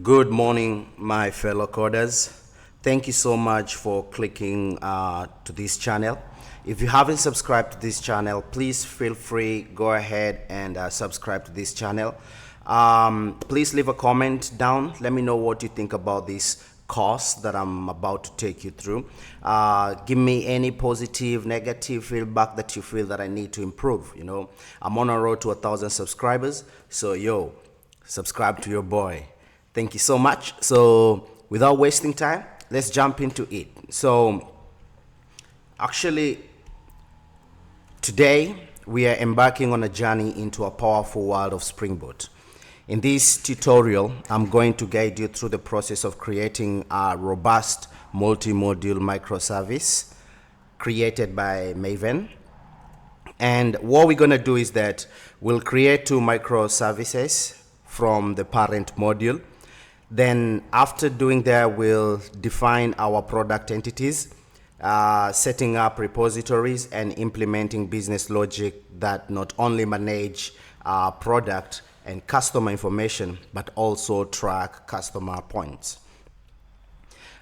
Good morning, my fellow coders. Thank you so much for clicking to this channel. If you haven't subscribed to this channel, please feel free, go ahead and subscribe to this channel. Please leave a comment down. Let me know what you think about this course that I'm about to take you through. Give me any positive, negative feedback that you feel that I need to improve. You know, I'm on a road to 1,000 subscribers. So subscribe to your boy. Thank you so much. So without wasting time, let's jump into it. So actually, today we are embarking on a journey into a powerful world of Spring Boot. In this tutorial, I'm going to guide you through the process of creating a robust multi-module microservice created by Maven. And what we're going to do is that we'll create two microservices from the parent module. Then after doing that, we'll define our product entities, setting up repositories and implementing business logic that not only manage product and customer information, but also track customer points.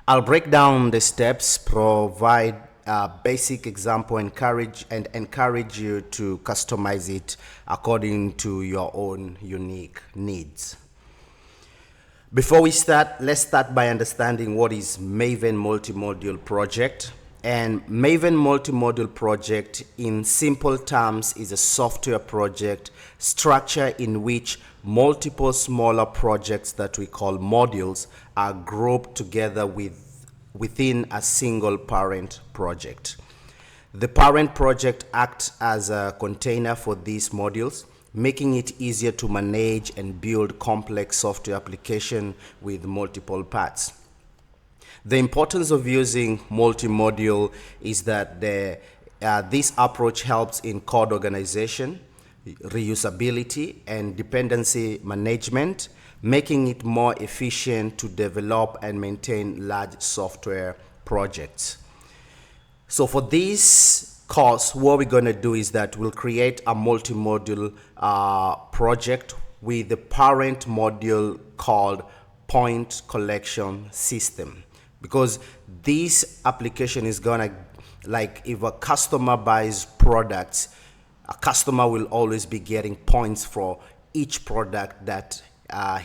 I'll break down the steps, provide a basic example, encourage you to customize it according to your own unique needs. Before we start, let's start by understanding what is Maven Multimodule Project. And Maven Multimodule Project, in simple terms, is a software project structure in which multiple smaller projects that we call modules are grouped together within a single parent project. The parent project acts as a container for these modules, making it easier to manage and build complex software application with multiple parts. The importance of using multi-module is that this approach helps in code organization, reusability, and dependency management, making it more efficient to develop and maintain large software projects. So for this course, what we're going to do is that we'll create a multi-module project with the parent module called point collection system, because this application is gonna, like, if a customer buys products, a customer will always be getting points for each product that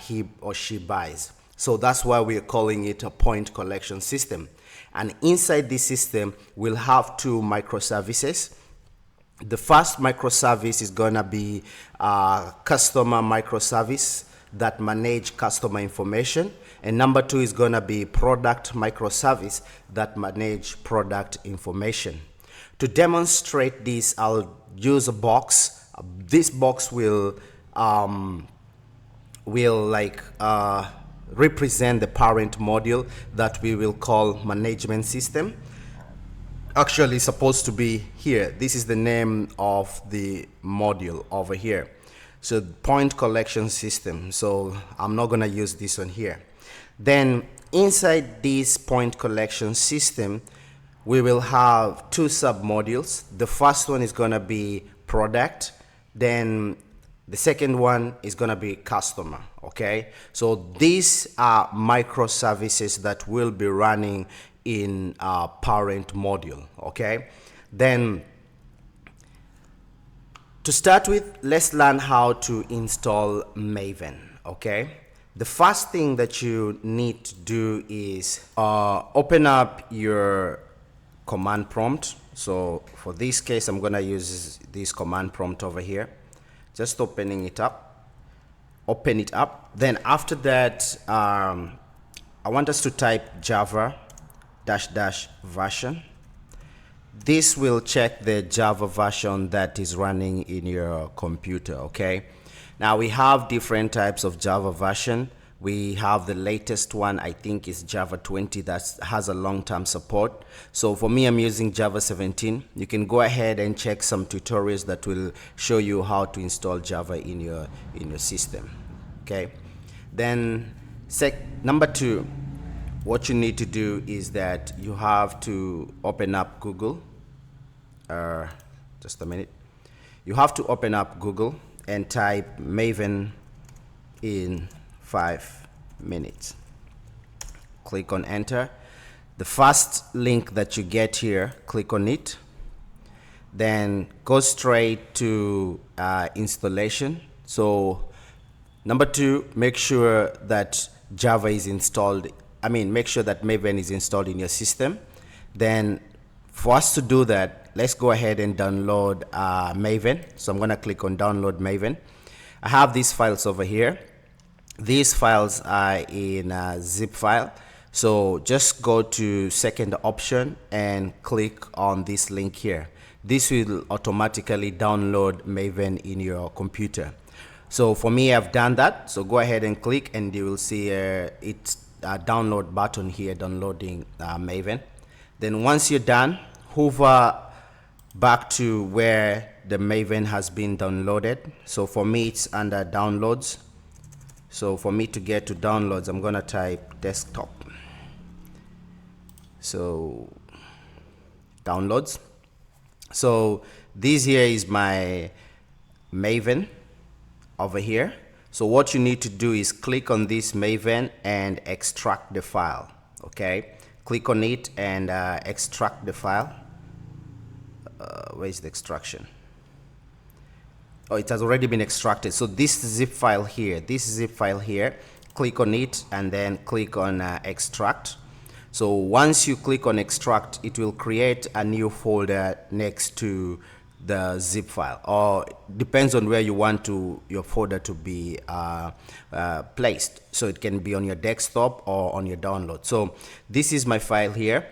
he or she buys. So that's why we're calling it a point collection system. And inside this system, we'll have two microservices. The first microservice is gonna be a customer microservice that manage customer information. And number two is gonna be product microservice that manage product information. To demonstrate this, I'll use a box. This box will represent the parent module that we will call management system. Actually, it's supposed to be here. This is the name of the module over here. So point collection system. So I'm not going to use this one here. Then inside this point collection system, we will have two submodules. The first one is going to be product. Then the second one is going to be customer. Okay. So these are microservices that will be running in our parent module. Okay. Then to start with, let's learn how to install Maven. Okay. The first thing that you need to do is open up your command prompt. So for this case, I'm going to use this command prompt over here. Just opening it up. Open it up. Then after that, I want us to type Java -- version. This will check the Java version that is running in your computer. Okay. Now we have different types of Java version. We have the latest one, I think, is Java 20, that has a long-term support. So for me, I'm using Java 17. You can go ahead and check some tutorials that will show you how to install Java in your system. Okay. Then number two, what you need to do is that you have to open up Google. Just a minute. You have to open up Google and type Maven in 5 minutes. Click on enter. The first link that you get here, click on it, then go straight to installation. So number 2, make sure that Java is installed. Make sure that Maven is installed in your system. Then for us to do that, let's go ahead and download Maven. So I'm going to click on download Maven. I have these files over here. These files are in a zip file. So just go to second option and click on this link here. This will automatically download Maven in your computer. So for me, I've done that. So go ahead and click and you will see it's a download button here downloading Maven. Then once you're done, hover back to where the Maven has been downloaded. So for me, it's under downloads. So for me to get to downloads, I'm going to type desktop. So downloads. So this here is my Maven over here. So what you need to do is click on this Maven and extract the file. Okay, click on it and extract the file. Where's the extraction? Oh, it has already been extracted. So this zip file here, click on it and then click on extract. So once you click on extract, it will create a new folder next to the zip file, or depends on where you want your folder to be placed. So it can be on your desktop or on your download. So this is my file here.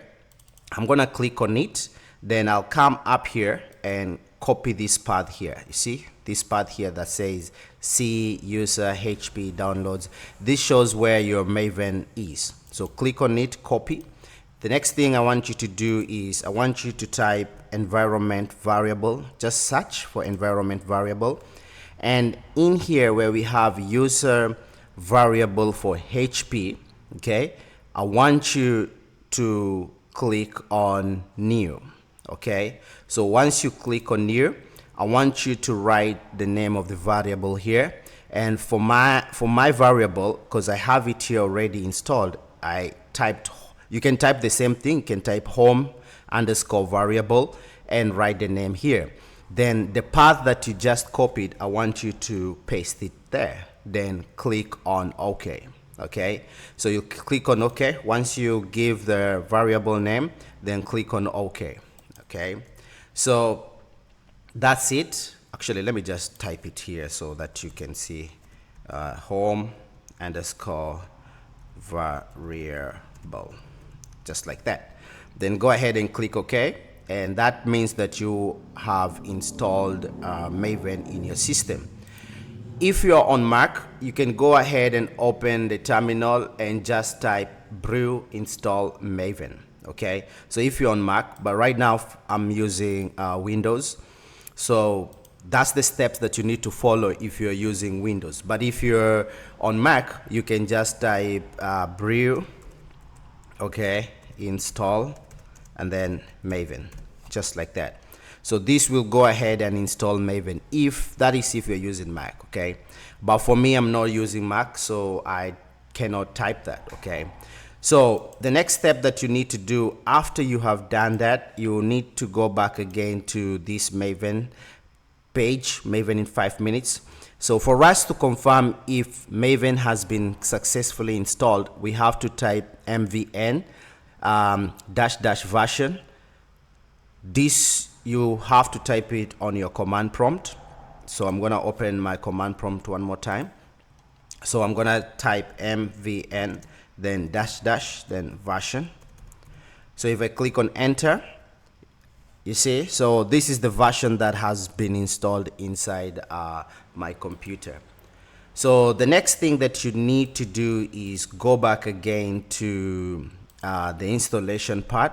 I'm gonna click on it, then I'll come up here and copy this path here. You see this path here that says C user HP downloads. This shows where your Maven is. So click on it, copy. The next thing I want you to do is I want you to type environment variable. Just search for environment variable. And in here where we have user variable for HP, okay, I want you to click on new. Okay, so once you click on new, I want you to write the name of the variable here. And for my variable, because I have it here already installed, I typed, you can type the same thing, you can type home underscore variable and write the name here. Then the path that you just copied, I want you to paste it there. Then click on OK. Okay, so you click on OK. Once you give the variable name, then click on OK. Okay, so that's it. Actually, let me just type it here so that you can see home underscore variable, just like that. Then go ahead and click OK, and that means that you have installed Maven in your system. If you're on Mac, you can go ahead and open the terminal and just type brew install Maven. Okay, so if you're on Mac, but right now I'm using Windows, so that's the steps that you need to follow if you're using Windows. But if you're on Mac, you can just type brew, okay, install, and then Maven, just like that. So this will go ahead and install Maven if you're using Mac. Okay, but for me, I'm not using Mac, so I cannot type that. Okay, so the next step that you need to do after you have done that, you need to go back again to this Maven page, Maven in 5 minutes. So for us to confirm if Maven has been successfully installed, we have to type mvn -- version. This you have to type it on your command prompt. So I'm going to open my command prompt one more time. So I'm going to type mvn then -- then version. So if I click on enter, you see, so this is the version that has been installed inside my computer. So the next thing that you need to do is go back again to the installation part,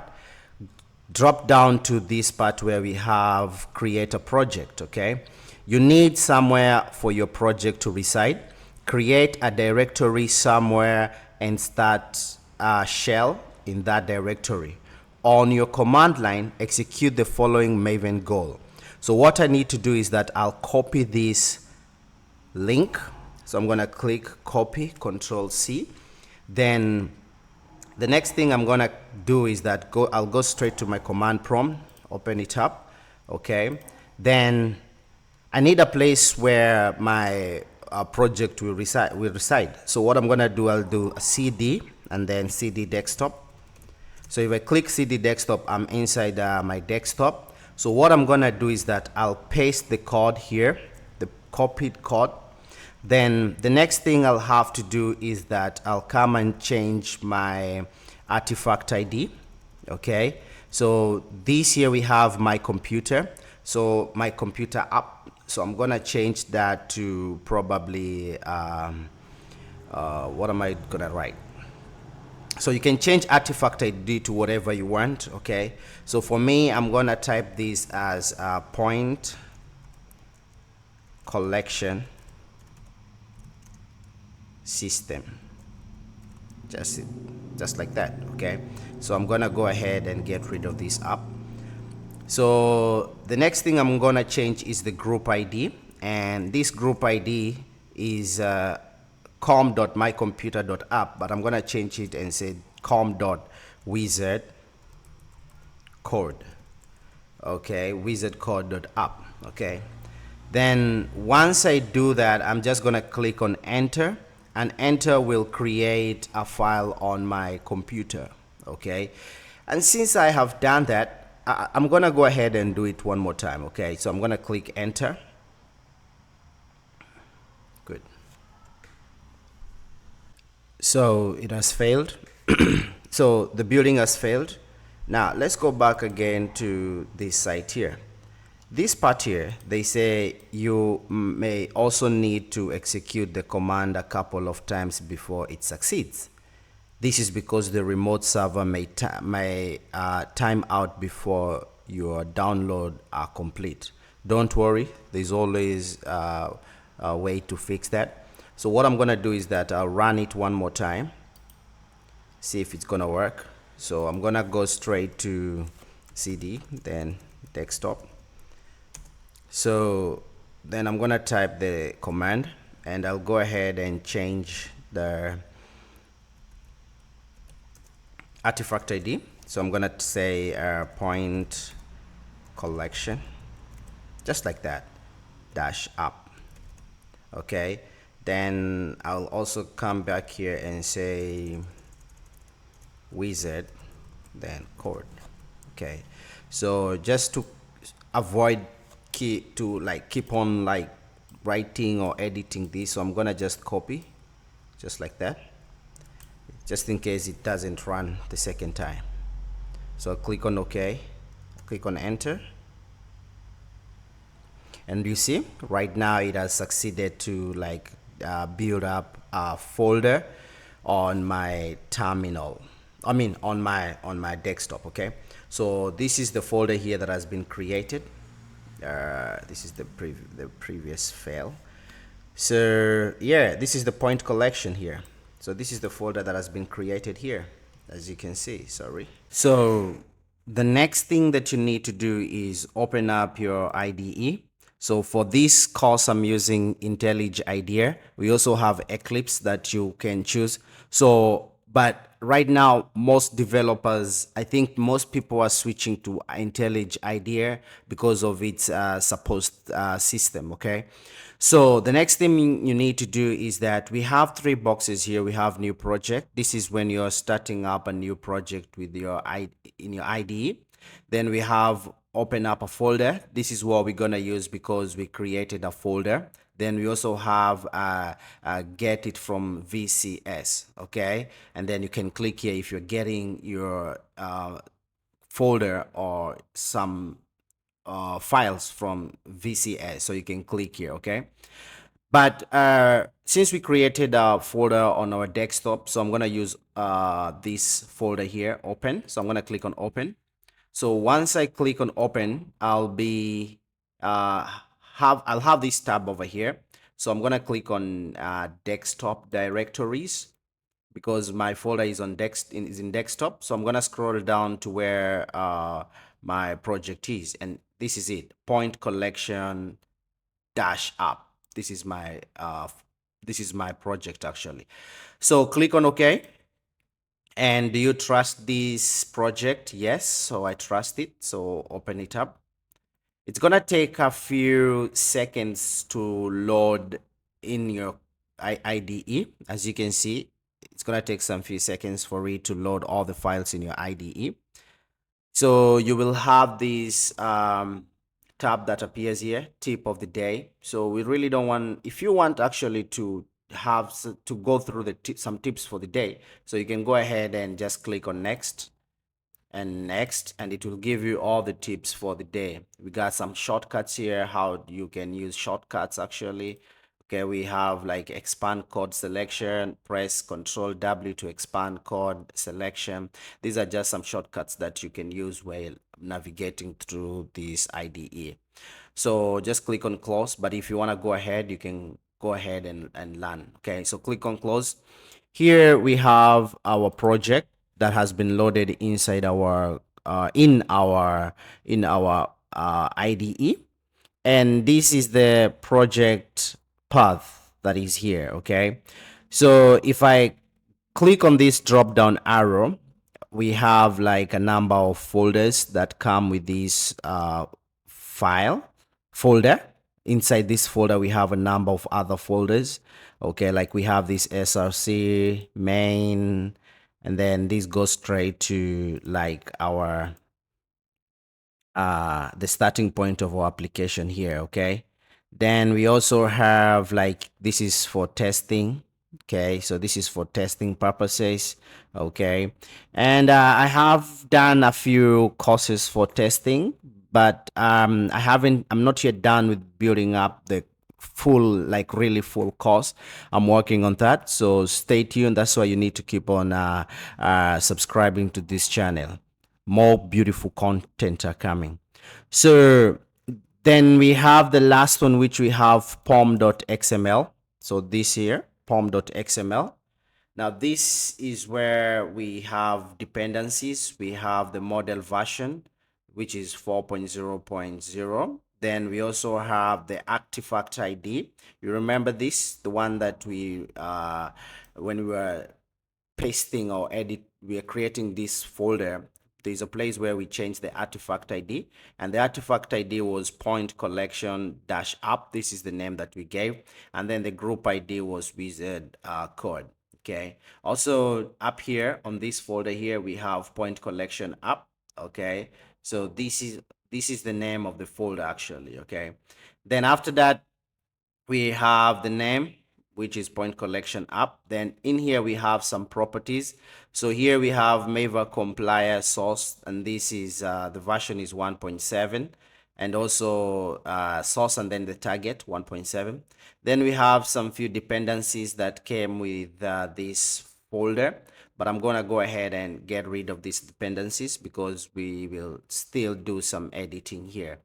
drop down to this part where we have create a project. Okay, you need somewhere for your project to reside. Create a directory somewhere and start a shell in that directory. On your command line, execute the following Maven goal. So what I need to do is that I'll copy this link. So I'm going to click copy, Control C. Then the next thing I'm gonna do is that I'll go straight to my command prompt, open it up, okay? Then I need a place where my project will reside. So what I'm gonna do, I'll do a CD and then CD desktop. So if I click CD desktop, I'm inside my desktop. So what I'm gonna do is that I'll paste the code here, the copied code. Then the next thing I'll have to do is that I'll come and change my artifact ID. Okay, so this here we have my computer. So my computer app. So I'm gonna change that to probably what am I gonna write? So you can change artifact ID to whatever you want. Okay, so for me, I'm gonna type this as a point collection system, just like that. Okay, so I'm gonna go ahead and get rid of this app. So the next thing I'm gonna change is the group ID, and this group ID is com.mycomputer.app, but I'm gonna change it and say com.wizard code. Okay, wizardcode.app. Okay, then once I do that, I'm just gonna click on enter, and enter will create a file on my computer. Okay, and since I have done that, I'm gonna go ahead and do it one more time. Okay, so I'm gonna click enter. Good. So it has failed. So the building has failed. Now let's go back again to this site here. This part here, they say you may also need to execute the command a couple of times before it succeeds. This is because the remote server may time out before your download are complete. Don't worry, there's always a way to fix that. So what I'm gonna do is that I'll run it one more time, see if it's gonna work. So I'm gonna go straight to CD, then desktop. So then I'm gonna type the command, and I'll go ahead and change the artifact ID. So I'm gonna say point collection, just like that, dash up. Okay, then I'll also come back here and say wizard, then code. Okay, so just to avoid keep on writing or editing this, so I'm gonna just copy, just like that, just in case it doesn't run the second time. So I'll click on OK, click on enter, and you see right now it has succeeded to build up a folder on my terminal, on my desktop. Okay, so this is the folder here that has been created. This is the previous file. So yeah, this is the point collection here. So this is the folder that has been created here, as you can see. Sorry. So the next thing that you need to do is open up your IDE. So for this course, I'm using IntelliJ IDEA. We also have Eclipse that you can choose. So, but right now, most developers, I think most people are switching to IntelliJ IDEA because of its supposed system. Okay. So the next thing you need to do is that we have three boxes here. We have new project. This is when you're starting up a new project with your in your IDE. Then we have open up a folder. This is what we're gonna use because we created a folder. Then we also have get it from VCS. Okay, and then you can click here if you're getting your folder or some files from VCS, so you can click here. Okay, but since we created a folder on our desktop, so I'm gonna use this folder here, open. So I'm gonna click on open. So once I click on open, I'll have this tab over here. So I'm gonna click on desktop directories, because my folder is on in desktop. So I'm gonna scroll down to where my project is, and this is it, point collection dash app. This is my project actually. So click on OK. And do you trust this project? Yes, so I trust it. So open it up. It's gonna take a few seconds to load in your IDE. As you can see, it's gonna take some few seconds for it to load all the files in your IDE. So you will have this tab that appears here, tip of the day. So we really don't want, if you want actually to have to go through the some tips for the day, so you can go ahead and just click on next and next, and it will give you all the tips for the day. We got some shortcuts here, how you can use shortcuts actually. Okay, we have like expand code selection, press Control W to expand code selection. These are just some shortcuts that you can use while navigating through this IDE. So just click on close, but if you want to go ahead, you can go ahead and learn. Okay, so click on close. Here we have our project that has been loaded inside our IDE, and this is the project path that is here. Okay, so if I click on this drop down arrow, we have like a number of folders that come with this file folder. Inside this folder we have a number of other folders. Okay, like we have this src main, and then this goes straight to like our the starting point of our application here. Okay, then we also have like, this is for testing. Okay, so this is for testing purposes. Okay, and I have done a few courses for testing, but I'm not yet done with building up the full, like really full course. I'm working on that, so stay tuned. That's why you need to keep on subscribing to this channel. More beautiful content are coming. So then we have the last one, which we have pom.xml. So this here, pom.xml. Now this is where we have dependencies. We have the model version, which is 4.0.0. Then we also have the artifact ID. You remember this, the one that we when we were pasting or edit, we are creating this folder. There's a place where we change the artifact ID, and the artifact ID was point collection dash app. This is the name that we gave, and then the group ID was wizard code. Okay, also up here on this folder here we have point collection app. Okay, so this is the name of the folder actually. Okay, then after that we have the name, which is point collection app. Then in here we have some properties. So here we have Maven complier source, and this is the version is 1.7, and also source and then the target 1.7. Then we have some few dependencies that came with this folder, but I'm gonna go ahead and get rid of these dependencies because we will still do some editing here.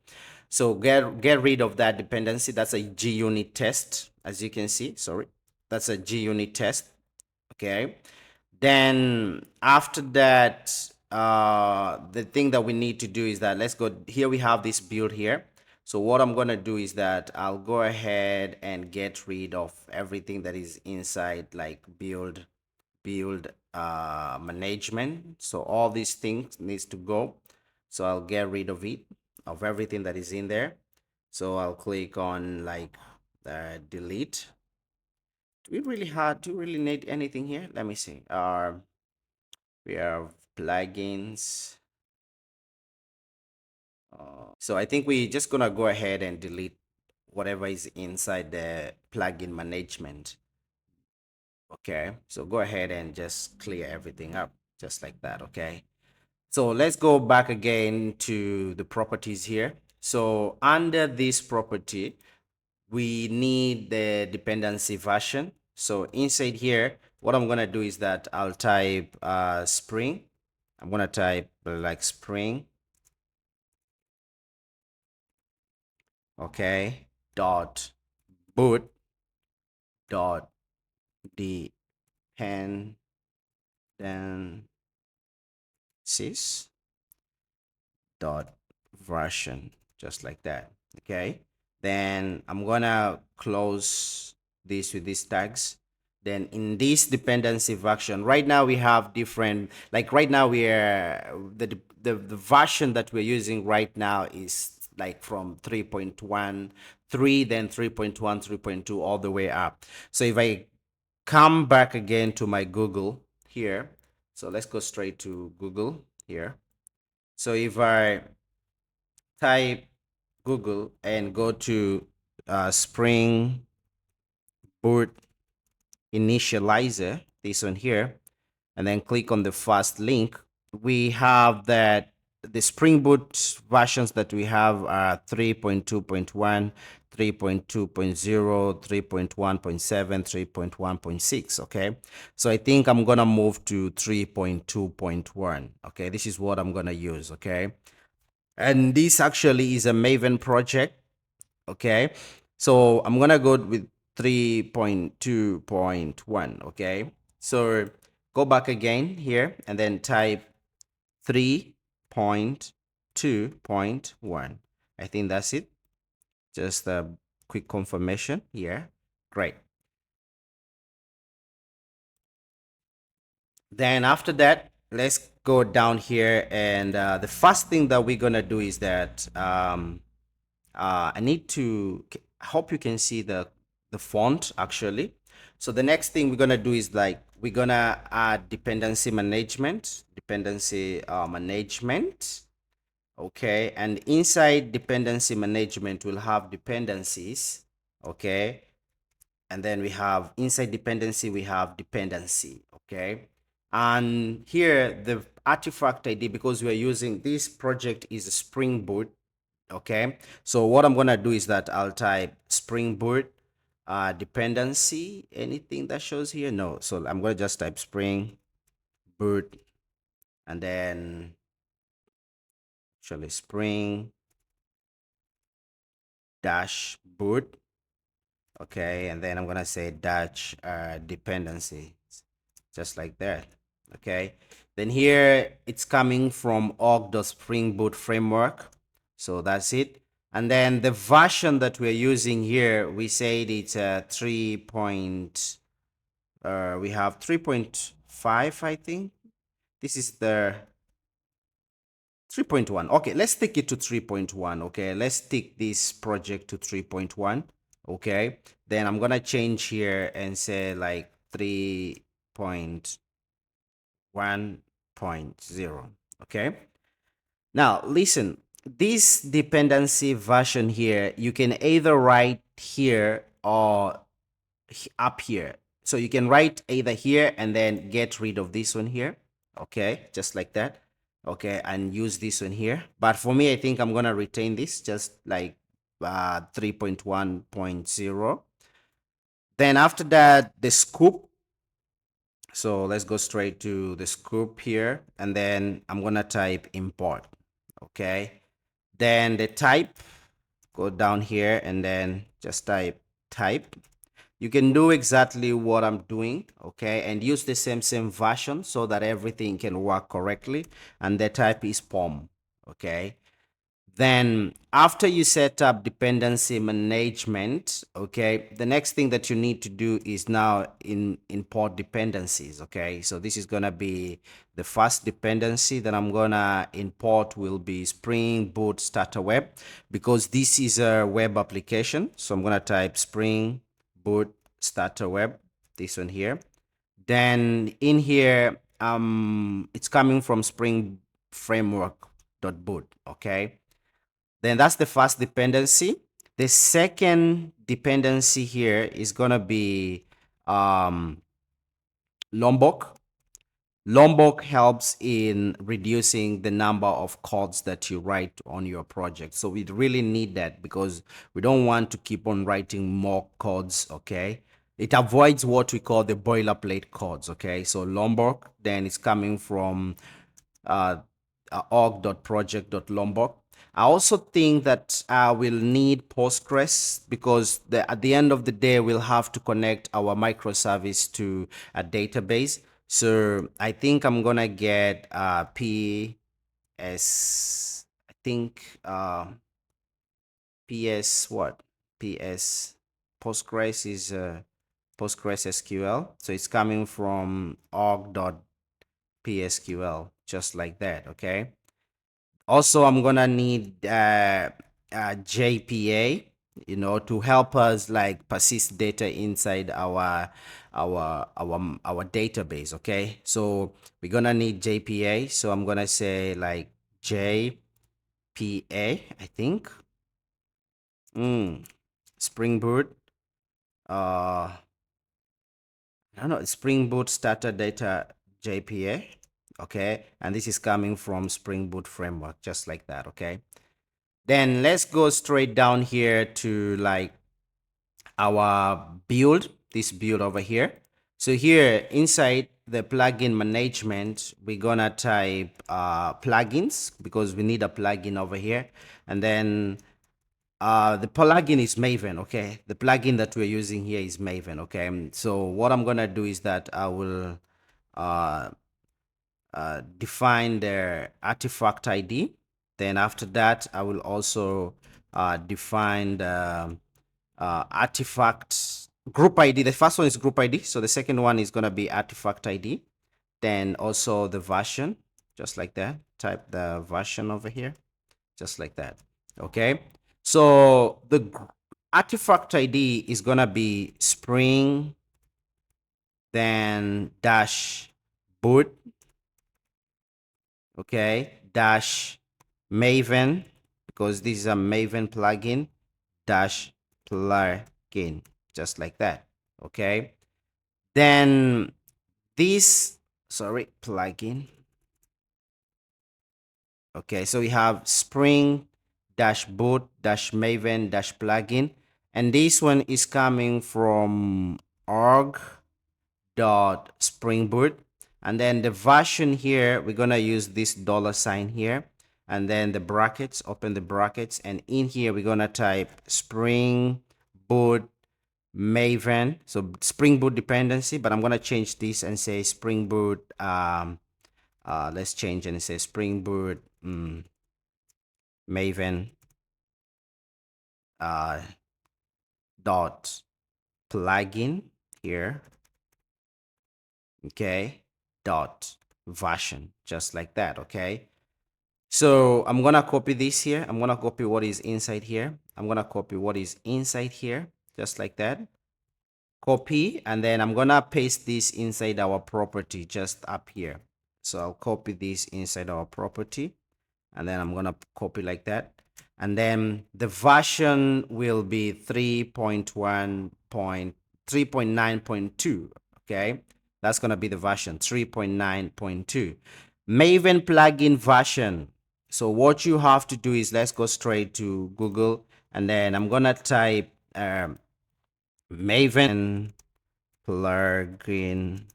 So get rid of that dependency. That's a GUnit test, as you can see. Sorry, that's a GUnit test. Okay. Then after that, the thing that we need to do is that, let's go here. We have this build here. So what I'm gonna do is that I'll go ahead and get rid of everything that is inside, like build management. So all these things needs to go. So I'll get rid of it, of everything that is in there. So I'll click on like delete. Do we really need anything here? Let me see. We have plugins. So I think we just gonna go ahead and delete whatever is inside the plugin management. Okay, so go ahead and just clear everything up just like that. Okay, so let's go back again to the properties here. So under this property, we need the dependency version. So inside here, what I'm gonna do is that I'll type spring. I'm gonna type like spring. Okay, dot boot dot dependencies dot version, just like that. Okay, then I'm gonna close this with these tags. Then in this dependency version, right now we have different, like right now we are, the version that we're using right now is like from 3.13, then 3.1, 3.2, all the way up. So if I come back again to my Google here, so let's go straight to Google here. So if I type Google and go to Spring Boot Initializer, this one here, and then click on the first link, we have that the Spring Boot versions that we have are 3.2.1, 3.2.0, 3.1.7, 3.1.6. Okay, so I think I'm gonna move to 3.2.1. Okay, this is what I'm gonna use. Okay, and this actually is a Maven project. Okay, so I'm gonna go with 3.2.1. Okay, so go back again here and then type 3.2.1. I think that's it. Just a quick confirmation here. Great. Then after that, let's go down here, and the first thing that we're gonna do is that I need to, I hope you can see the font actually. So the next thing we're gonna do is like we're gonna add dependency management, okay, and inside dependency management we'll have dependencies, okay, and then we have inside dependency we have dependency, okay, and here the artifact ID, because we're using this project is a Spring Boot. Okay, so what I'm gonna do is that I'll type Spring Boot dependency, anything that shows here, no, so I'm gonna just type Spring Boot, and then actually Spring dash boot, okay, and then I'm gonna say dash dependency, just like that. Okay, then here it's coming from org.springboot framework, so that's it. And then the version that we're using here, we said it's 3 point, we have 3.5, I think. This is the 3.1. Okay, let's take it to 3.1. Okay, let's take this project to 3.1. Okay, then I'm gonna change here and say like 3.1.0. Okay, now listen, this dependency version here, you can either write here or up here. So you can write either here and then get rid of this one here. Okay, just like that. Okay, and use this one here. But for me, I think I'm gonna retain this just like 3.1.0. Then after that, the scoop. So let's go straight to the scoop here, and then I'm gonna type import. Okay, then the type, go down here and then just type. You can do exactly what I'm doing, okay, and use the same version so that everything can work correctly. And the type is POM, okay. Then after you set up dependency management, okay, the next thing that you need to do is now import dependencies, okay. So this is gonna be the first dependency that I'm gonna import will be Spring Boot Starter Web, because this is a web application. So I'm gonna type Spring Boot Starter Web, this one here. Then in here, it's coming from Spring Framework.boot, okay. Then that's the first dependency. The second dependency here is gonna be Lombok. Lombok helps in reducing the number of codes that you write on your project. So we really need that because we don't want to keep on writing more codes, okay? It avoids what we call the boilerplate codes, okay? So Lombok, then it's coming from uh, org.project.lombok. I also think that we'll need Postgres because at the end of the day, we'll have to connect our microservice to a database. So I think I'm gonna get PS, I think PS what? PS Postgres is PostgreSQL. So it's coming from org.psql, just like that, okay? Also, I'm gonna need JPA, to help us like persist data inside our database. Okay, so we're gonna need JPA. So I'm gonna say like JPA, I think. Spring Boot. I don't know, Spring Boot starter data JPA. Okay, and this is coming from Spring Boot framework, just like that. Okay. Then let's go straight down here to like our build, this build over here. So here inside the plugin management, we're gonna type plugins because we need a plugin over here. And then the plugin is Maven, okay? The plugin that we're using here is Maven, okay? So what I'm gonna do is that I will uh, define the artifact ID. Then after that, I will also define the artifact group ID. The first one is group ID. So the second one is going to be artifact ID. Then also the version, just like that. Type the version over here, just like that. Okay. So the artifact ID is going to be Spring, then dash boot, okay, dash Maven, because this is a Maven plugin, dash plugin, just like that. Okay, then this, sorry, plugin. Okay, so we have Spring dash boot dash Maven dash plugin, and this one is coming from org dot spring boot. And then the version here, we're gonna use this $sign here, and then the brackets, open the brackets, and in here we're gonna type Spring Boot Maven. So Spring Boot dependency, but I'm gonna change this and say Spring Boot. Let's change and say Spring Boot Maven dot plugin here. Okay, dot version, just like that. Okay, so I'm gonna copy this here. I'm gonna copy what is inside here. I'm gonna copy what is inside here, just like that. Copy, and then I'm gonna paste this inside our property just up here. So I'll copy this inside our property, and then I'm gonna copy like that. And then the version will be 3.9.2. Okay, that's gonna be the version 3.9.2. Maven plugin version. So what you have to do is, let's go straight to Google, and then I'm gonna type Maven plugin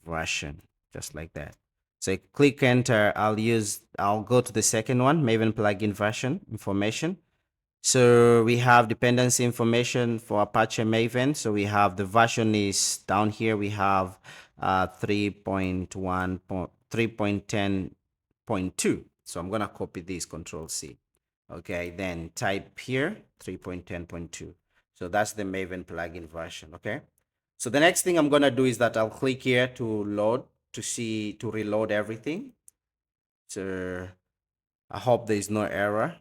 version, just like that. So click enter. I'll go to the second one, Maven plugin version information. So we have dependency information for Apache Maven. So we have the version is down here. We have 3.10.2. So I'm gonna copy this, Control C. Okay, then type here 3.10.2. So that's the Maven plugin version. Okay. So the next thing I'm gonna do is that I'll click here to load, to reload everything. So I hope there is no error.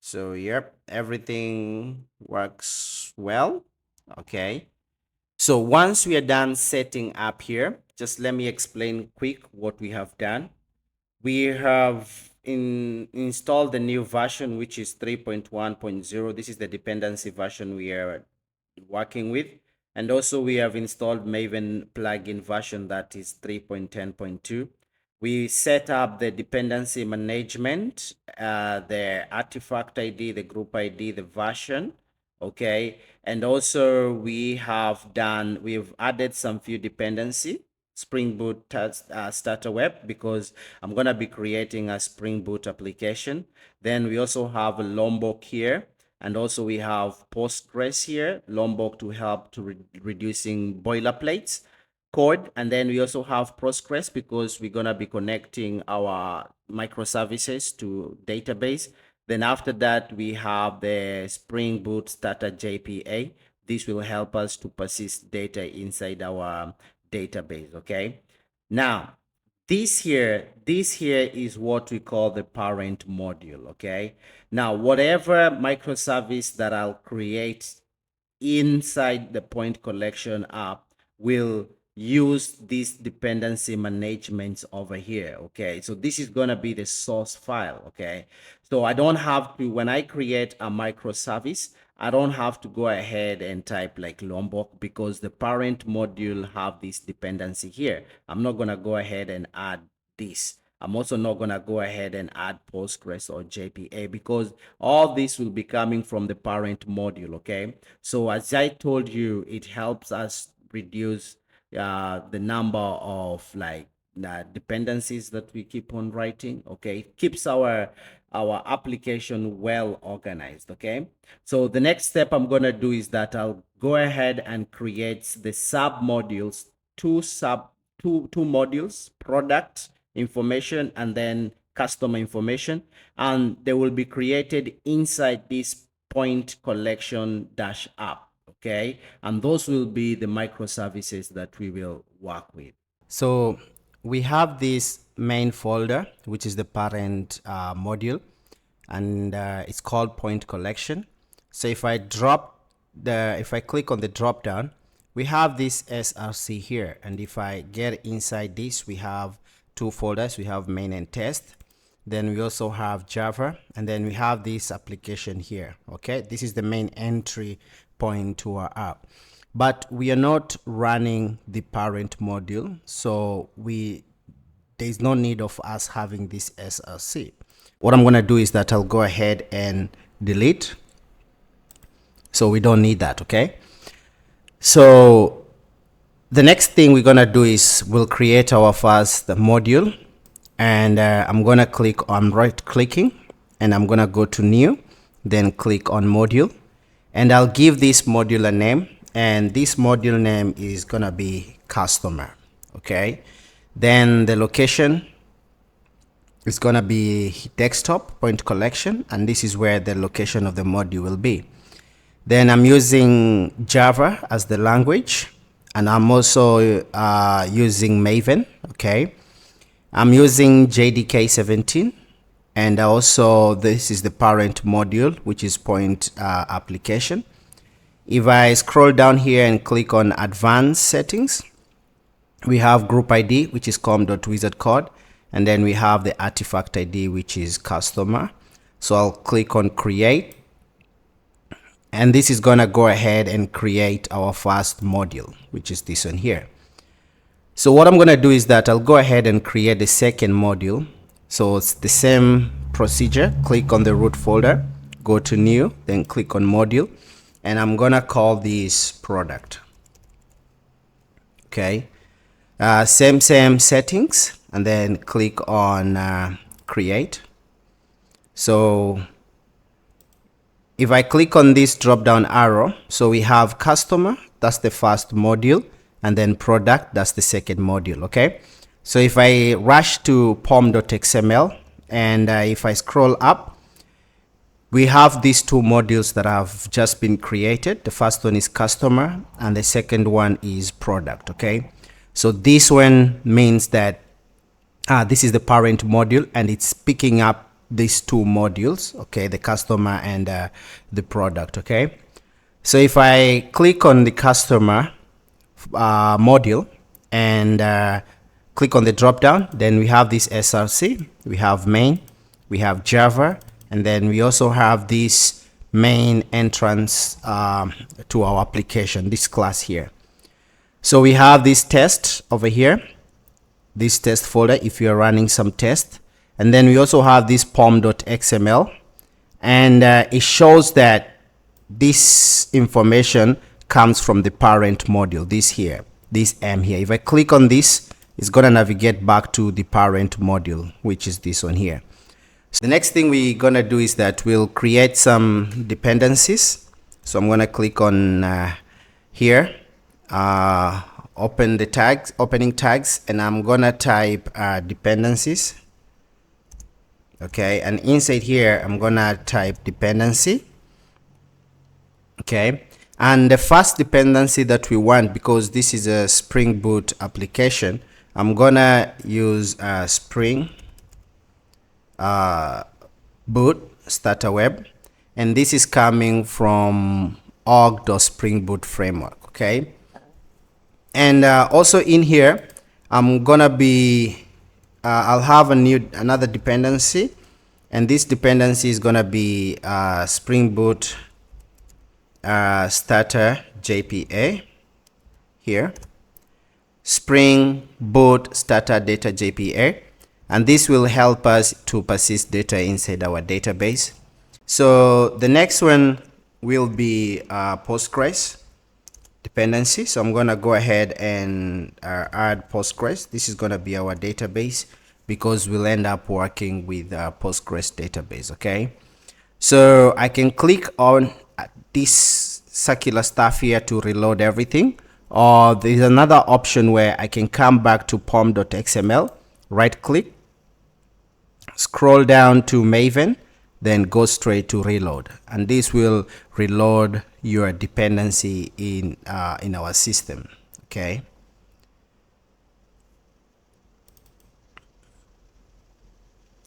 So yep, everything works well. Okay. So once we are done setting up here, just let me explain quick what we have done. We have installed the new version, which is 3.1.0. This is the dependency version we are working with. And also we have installed Maven plugin version, that is 3.10.2. We set up the dependency management, the artifact ID, the group ID, the version. Okay. And also we've added some few dependency, Spring Boot starter web, because I'm going to be creating a Spring Boot application. Then we also have a Lombok here. And also we have Postgres here, Lombok, to help to reducing boilerplates code. And then we also have Postgres because we're going to be connecting our microservices to database. Then after that, we have the Spring Boot Starter JPA. This will help us to persist data inside our database, okay? Now, this here is what we call the parent module, okay? Now, whatever microservice that I'll create inside the point collection app will use this dependency management over here. Okay, so this is going to be the source file. Okay, so I don't have to, when I create a microservice, I don't have to go ahead and type like Lombok, because the parent module have this dependency here. I'm not going to go ahead and add this. I'm also not going to go ahead and add Postgres or JPA, because all this will be coming from the parent module. Okay, so as I told you, it helps us reduce the number of like dependencies that we keep on writing. Okay, it keeps our application well organized. Okay, so the next step I'm going to do is that I'll go ahead and create the sub modules, two modules: product information and then customer information, and they will be created inside this point collection dash app. Okay, and those will be the microservices that we will work with. So we have this main folder, which is the parent module, and it's called point collection. So if I click on the drop down, we have this SRC here, and if I get inside this, we have two folders. We have main and test. Then we also have Java, and then we have this application here. Okay, this is the main entry point to our app, but we are not running the parent module, so there's no need of us having this SRC. What I'm going to do is that I'll go ahead and delete, so we don't need that. Okay, so the next thing we're going to do is we'll create our first module, and I'm going to I'm right clicking, and I'm going to go to new, then click on module, and I'll give this module a name, and this module name is going to be customer. Okay, then the location is going to be desktop point collection, and this is where the location of the module will be. Then I'm using Java as the language, and I'm also using Maven. Okay, I'm using JDK 17, and also this is the parent module, which is point application. If I scroll down here and click on advanced settings, we have group ID, which is com.wizardcode, and then we have the artifact ID, which is customer. So I'll click on create, and this is going to go ahead and create our first module, which is this one here. So what I'm going to do is that I'll go ahead and create the second module. So it's the same procedure. Click on the root folder, go to new, then click on module, and I'm going to call this product. Okay, same settings, and then click on create. So if I click on this drop down arrow, so we have customer, that's the first module, and then product, that's the second module. Okay, so if I rush to pom.xml, and if I scroll up, we have these two modules that have just been created. The first one is customer, and the second one is product. Okay, so this one means that this is the parent module, and it's picking up these two modules, okay, the customer and the product. Okay, so if I click on the customer module and click on the drop down, then we have this SRC, we have main, we have Java, and then we also have this main entrance to our application, this class here. So we have this test over here, this test folder if you're running some test, and then we also have this pom.xml, and it shows that this information comes from the parent module, this here, this M here. If I click on this, it's going to navigate back to the parent module, which is this one here. So the next thing we're going to do is that we'll create some dependencies. So I'm going to click on here, open the tags, opening tags, and I'm going to type dependencies. Okay, and inside here I'm gonna type dependency. Okay, and the first dependency that we want, because this is a Spring Boot application, I'm gonna use Spring Boot starter web, and this is coming from org.spring boot framework. Okay, and also in here I'm gonna be I'll have another dependency, and this dependency is gonna be Spring Boot starter JPA here, Spring Boot starter data JPA, and this will help us to persist data inside our database. So the next one will be Postgres dependency. So I'm going to go ahead and add Postgres. This is going to be our database, because we'll end up working with Postgres database. Okay, so I can click on this circular stuff here to reload everything, or there's another option where I can come back to pom.xml, right click, scroll down to Maven, then go straight to reload, and this will reload your dependency in our system. Okay,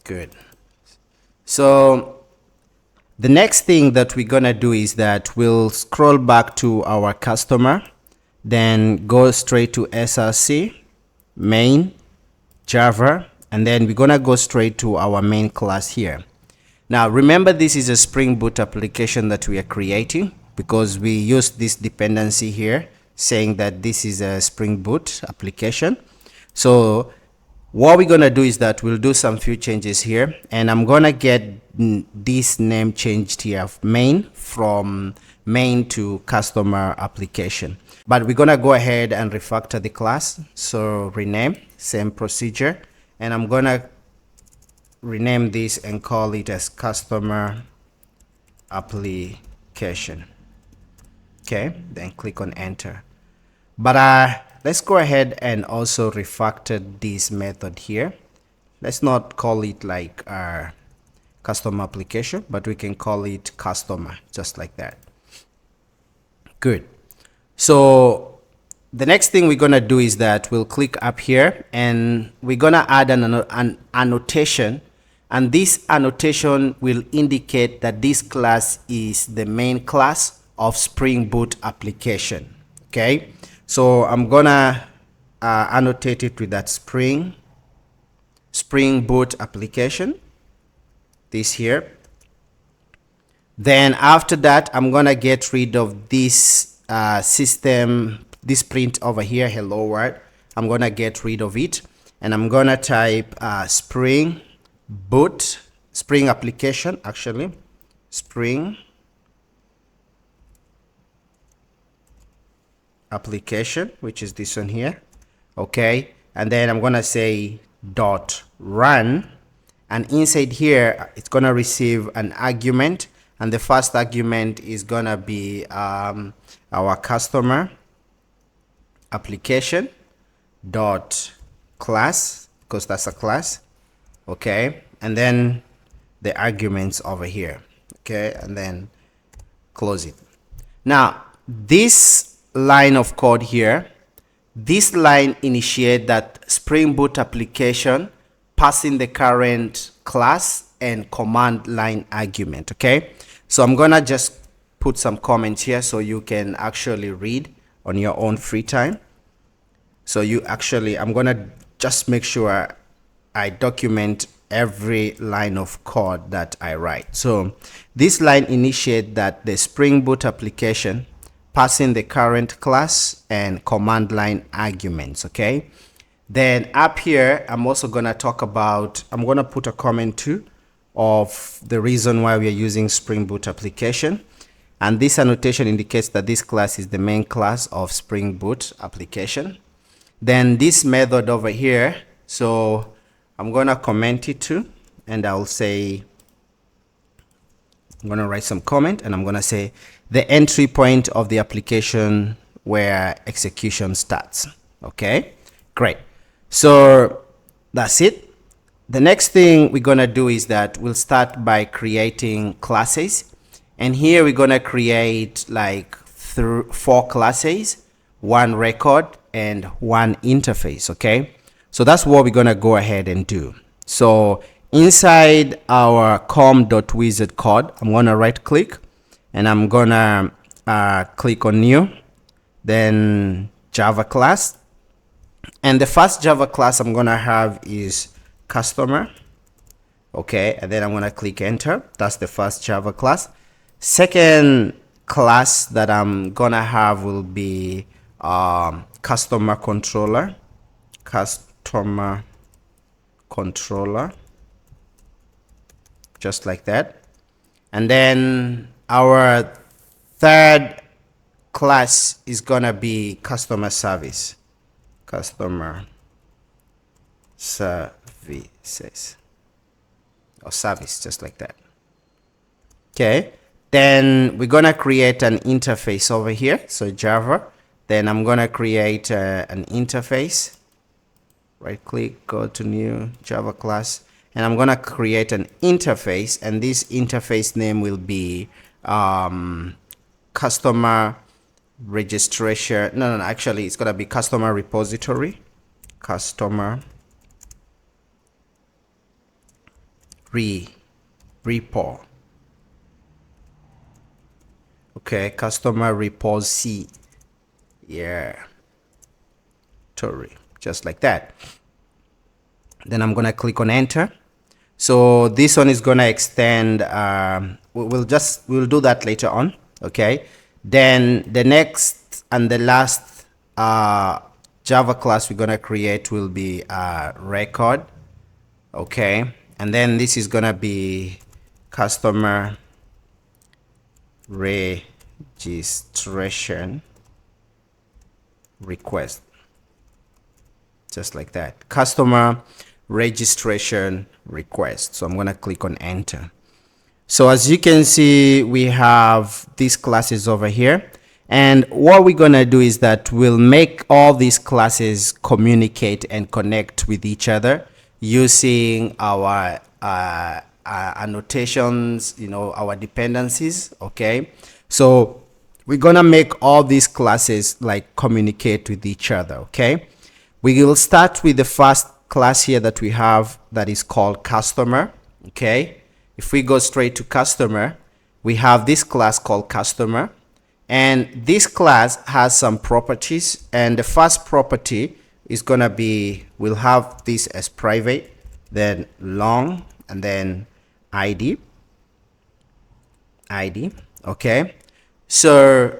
good. So the next thing that we're gonna do is that we'll scroll back to our customer, then go straight to src main Java, and then we're gonna go straight to our main class here. Now remember, this is a Spring Boot application that we are creating, because we use this dependency here saying that this is a Spring Boot application. So what we're gonna do is that we'll do some few changes here, and I'm gonna get this name changed here, main, from main to customer application. But we're gonna go ahead and refactor the class. So rename, same procedure, and I'm gonna rename this and call it as customer application. Okay, then click on enter. But let's go ahead and also refactor this method here. Let's not call it like our customer application, but we can call it customer, just like that. Good. So the next thing we're gonna do is that we'll click up here, and we're gonna add an annotation, and this annotation will indicate that this class is the main class of Spring Boot application. Okay, so I'm gonna annotate it with that Spring Boot application, this here. Then after that, I'm gonna get rid of this this print over here, hello world. I'm gonna get rid of it, and I'm gonna type Spring Boot, Spring application, actually Spring application, which is this one here. Okay, and then I'm gonna say .run, and inside here it's gonna receive an argument, and the first argument is gonna be our customer application dot class, because that's a class. Okay, and then the arguments over here. Okay, and then close it. Now this line of code here, this line initiate that Spring Boot application passing the current class and command line argument. Okay, so I'm gonna just put some comments here so you can actually read on your own free time. So I'm gonna just make sure I document every line of code that I write. So this line initiate that the Spring Boot application passing the current class and command line arguments. Okay, then up here I'm also gonna talk about, I'm gonna put a comment too of the reason why we are using Spring Boot application, and this annotation indicates that this class is the main class of Spring Boot application. Then this method over here, so I'm gonna comment it too, and I'll say, I'm gonna write some comment, and I'm gonna say the entry point of the application where execution starts. Okay, great. So that's it. the next thing we're gonna do is that we'll start by creating classes, and here we're gonna create like 4 classes, 1 record and 1 interface. Okay, so that's what we're gonna go ahead and do. So inside our com.wizard code, I'm gonna right click and I'm gonna click on new, then Java class, and the first Java class I'm gonna have is customer. Okay, and then I'm gonna click enter. That's the first Java class. Second class that I'm gonna have will be customer controller, just like that. And then our third class is gonna be customer services, or service, just like that. Okay, then we're gonna create an interface over here, so Java. Then I'm gonna create an interface. Right click, go to new Java class, and I'm gonna create an interface, and this interface name will be customer registration. No, actually it's gonna be customer repository, customer repo. Okay, customer repository, just like that. Then I'm gonna click on enter. So this one is gonna extend. We'll do that later on. Okay, then the next and the last Java class we're gonna create will be record. Okay, and then this is gonna be customer registration request, just like that, customer registration request. So I'm gonna click on enter. So as you can see, we have these classes over here, and what we're gonna do is that we'll make all these classes communicate and connect with each other using our annotations, our dependencies. Okay, so we're gonna make all these classes like communicate with each other. Okay, we will start with the first class here that we have, that is called customer. Okay, if we go straight to customer, we have this class called customer, and this class has some properties, and the first property is gonna be, we'll have this as private, then long, and then ID. Okay, so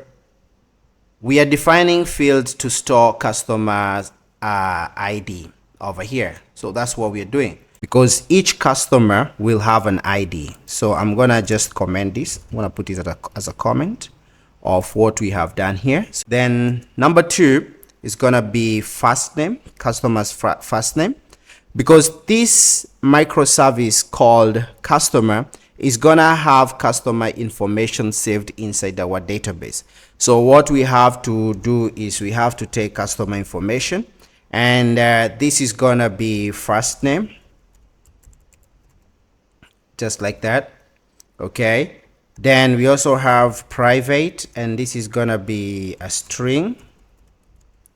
we are defining fields to store customers ID over here. So that's what we're doing, because each customer will have an ID. So I'm gonna just comment this. I'm gonna put it as a comment of what we have done here. So then number 2 is gonna be first name, customer's first name, because this microservice called customer is gonna have customer information saved inside our database. So what we have to do is we have to take customer information, and this is gonna be first name, just like that. Okay, then we also have private, and this is gonna be a string.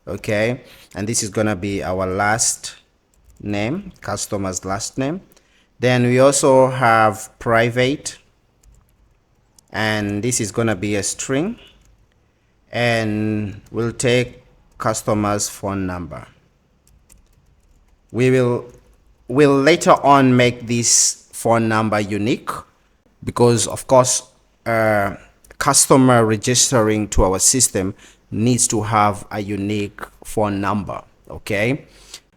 Okay, and this is gonna be our last name, customer's last name. Then we also have private, and this is gonna be a string, and we'll take customer's phone number. We'll later on make this phone number unique, because of course customer registering to our system needs to have a unique phone number. Okay,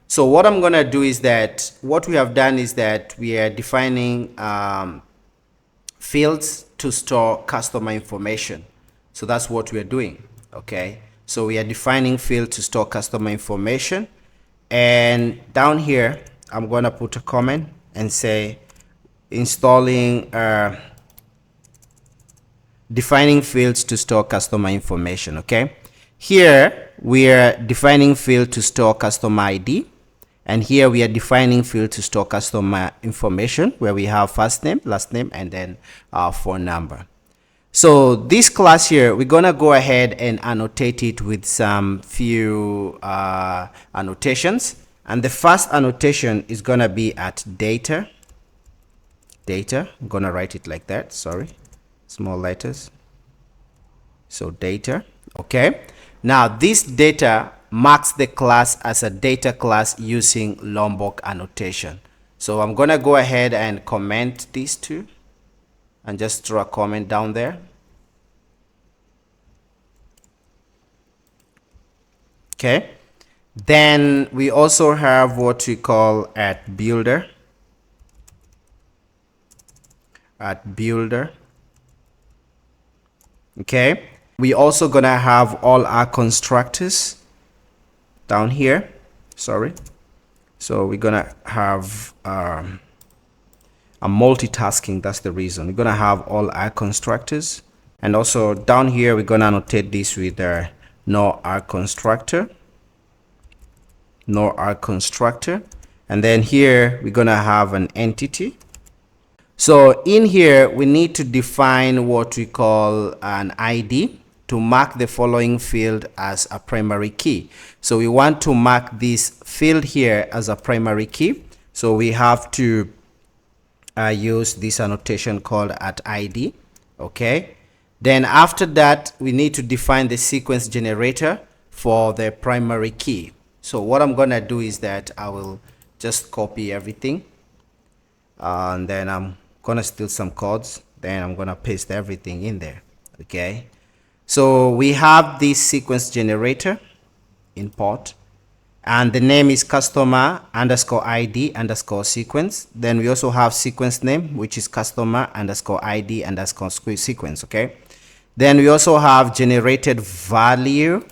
so what I'm gonna do is that what we have done is that we are defining fields to store customer information. So that's what we are doing. Okay, so we are defining field to store customer information, and down here I'm gonna put a comment and say installing defining fields to store customer information. Okay, here we are defining field to store customer ID, And here we are defining field to store customer information, where we have first name, last name, and then phone number. So this class here, we're gonna go ahead and annotate it with some few annotations. And the first annotation is gonna be at data. I'm gonna write it like that, sorry, small letters. So data, okay. Now this data marks the class as a data class using Lombok annotation. So I'm gonna go ahead and comment these two and just throw a comment down there. Okay, then we also have what we call at builder. Okay, we also gonna have all our constructors down here, sorry. So we're gonna have a multitasking, that's the reason. We're gonna have all our constructors, and also down here we're gonna annotate this with no our constructor, and then here we're gonna have an entity. So in here we need to define what we call an ID to mark the following field as a primary key. So we want to mark this field here as a primary key, so we have to use this annotation called at ID. Okay, then after that we need to define the sequence generator for the primary key. So what I'm gonna do is that I will just copy everything, and then I'm gonna steal some codes, then I'm gonna paste everything in there. Okay, so we have this sequence generator import, and the name is customer underscore ID underscore sequence. Then we also have sequence name, which is customer underscore ID underscore sequence. Okay, then we also have generated value.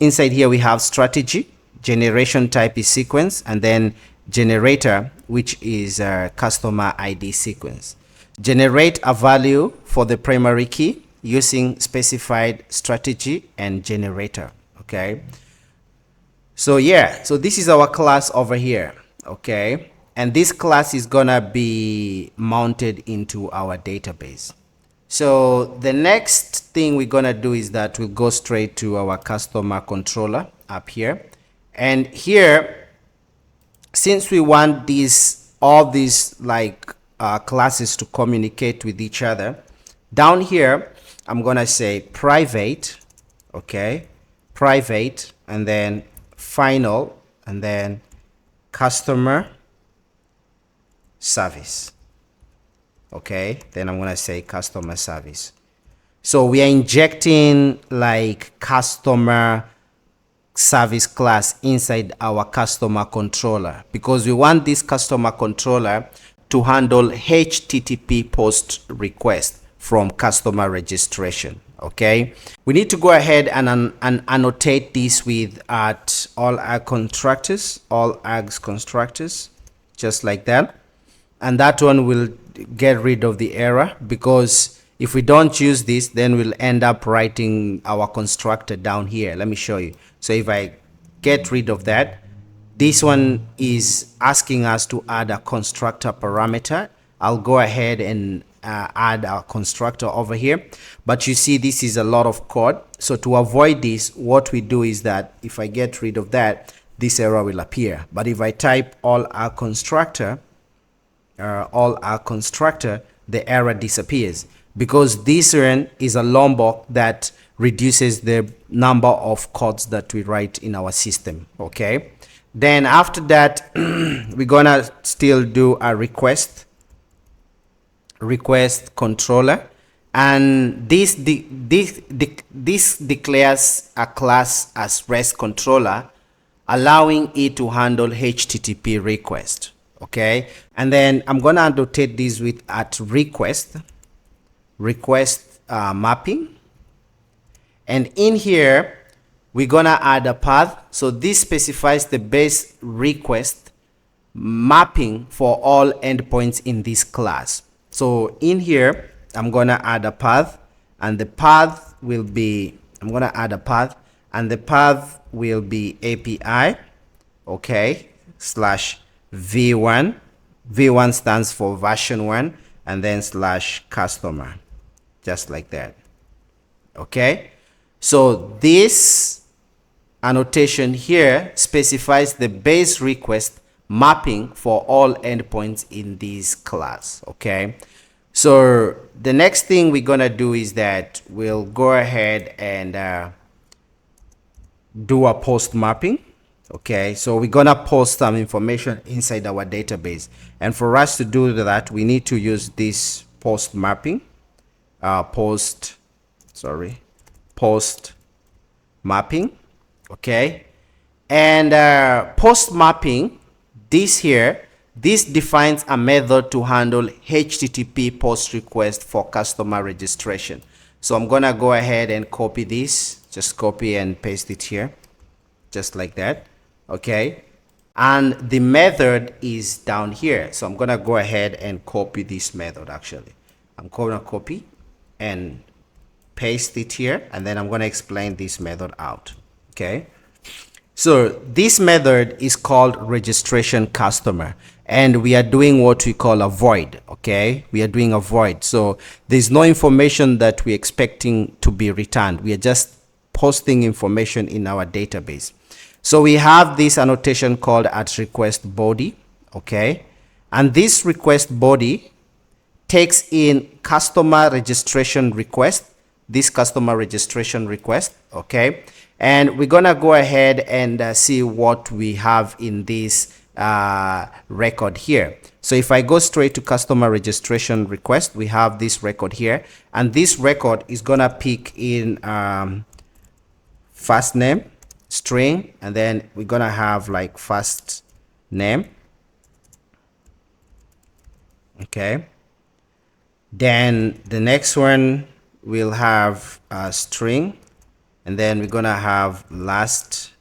Inside here we have strategy, generation type is sequence, and then generator, which is customer ID sequence. Generate a value for the primary key using specified strategy and generator. Okay, so yeah, so this is our class over here. Okay, and this class is gonna be mounted into our database. So the next thing we're gonna do is that we'll go straight to our customer controller up here, and here, since we want all these like classes to communicate with each other, down here I'm gonna say private. Okay, private, and then final, and then customer service. Okay, then I'm gonna say customer service. So we are injecting like customer service class inside our customer controller, because we want this customer controller to handle HTTP post request from customer registration. Okay, we need to go ahead and annotate this with at all our constructors, all AGS constructors, just like that. And that one will get rid of the error, because if we don't use this, then we'll end up writing our constructor down here. Let me show you. So if I get rid of that, this one is asking us to add a constructor parameter. I'll go ahead and add a constructor over here, but you see this is a lot of code. So to avoid this, what we do is that if I get rid of that, this error will appear. But if I type all our constructor, the error disappears, because this one is a Lombok that reduces the number of codes that we write in our system. Okay, then after that we're gonna still do a request controller, and this declares a class as REST controller, allowing it to handle HTTP request. Okay, and then I'm gonna annotate this with at request mapping, and in here we're gonna add a path. So this specifies the base request mapping for all endpoints in this class. So in here I'm gonna add a path, and the path will be API. Okay, slash v1. v1 stands for version 1, and then slash customer, just like that. Okay, so this annotation here specifies the base request mapping for all endpoints in this class. Okay, so the next thing we're gonna do is that we'll go ahead and do a post mapping. Okay, so we're gonna post some information inside our database, and for us to do that we need to use this post mapping, post mapping. Okay, and post mapping, this defines a method to handle HTTP post request for customer registration. So I'm gonna go ahead and copy this, just copy and paste it here, just like that. Okay, and the method is down here, so I'm gonna go ahead and copy this method. Actually, I'm gonna copy and paste it here, and then I'm gonna explain this method out. Okay, so this method is called registration customer, and we are doing what we call a void. Okay, we are doing a void, so there's no information that we're expecting to be returned. We are just posting information in our database. So we have this annotation called at request body. Okay, and this request body takes in customer registration request, this customer registration request. Okay, and we're gonna go ahead and see what we have in this record here. So if I go straight to customer registration request, we have this record here, and this record is gonna pick in first name, string, and then we're gonna have like first name. Okay, then the next one we'll have a string, and then we're gonna have last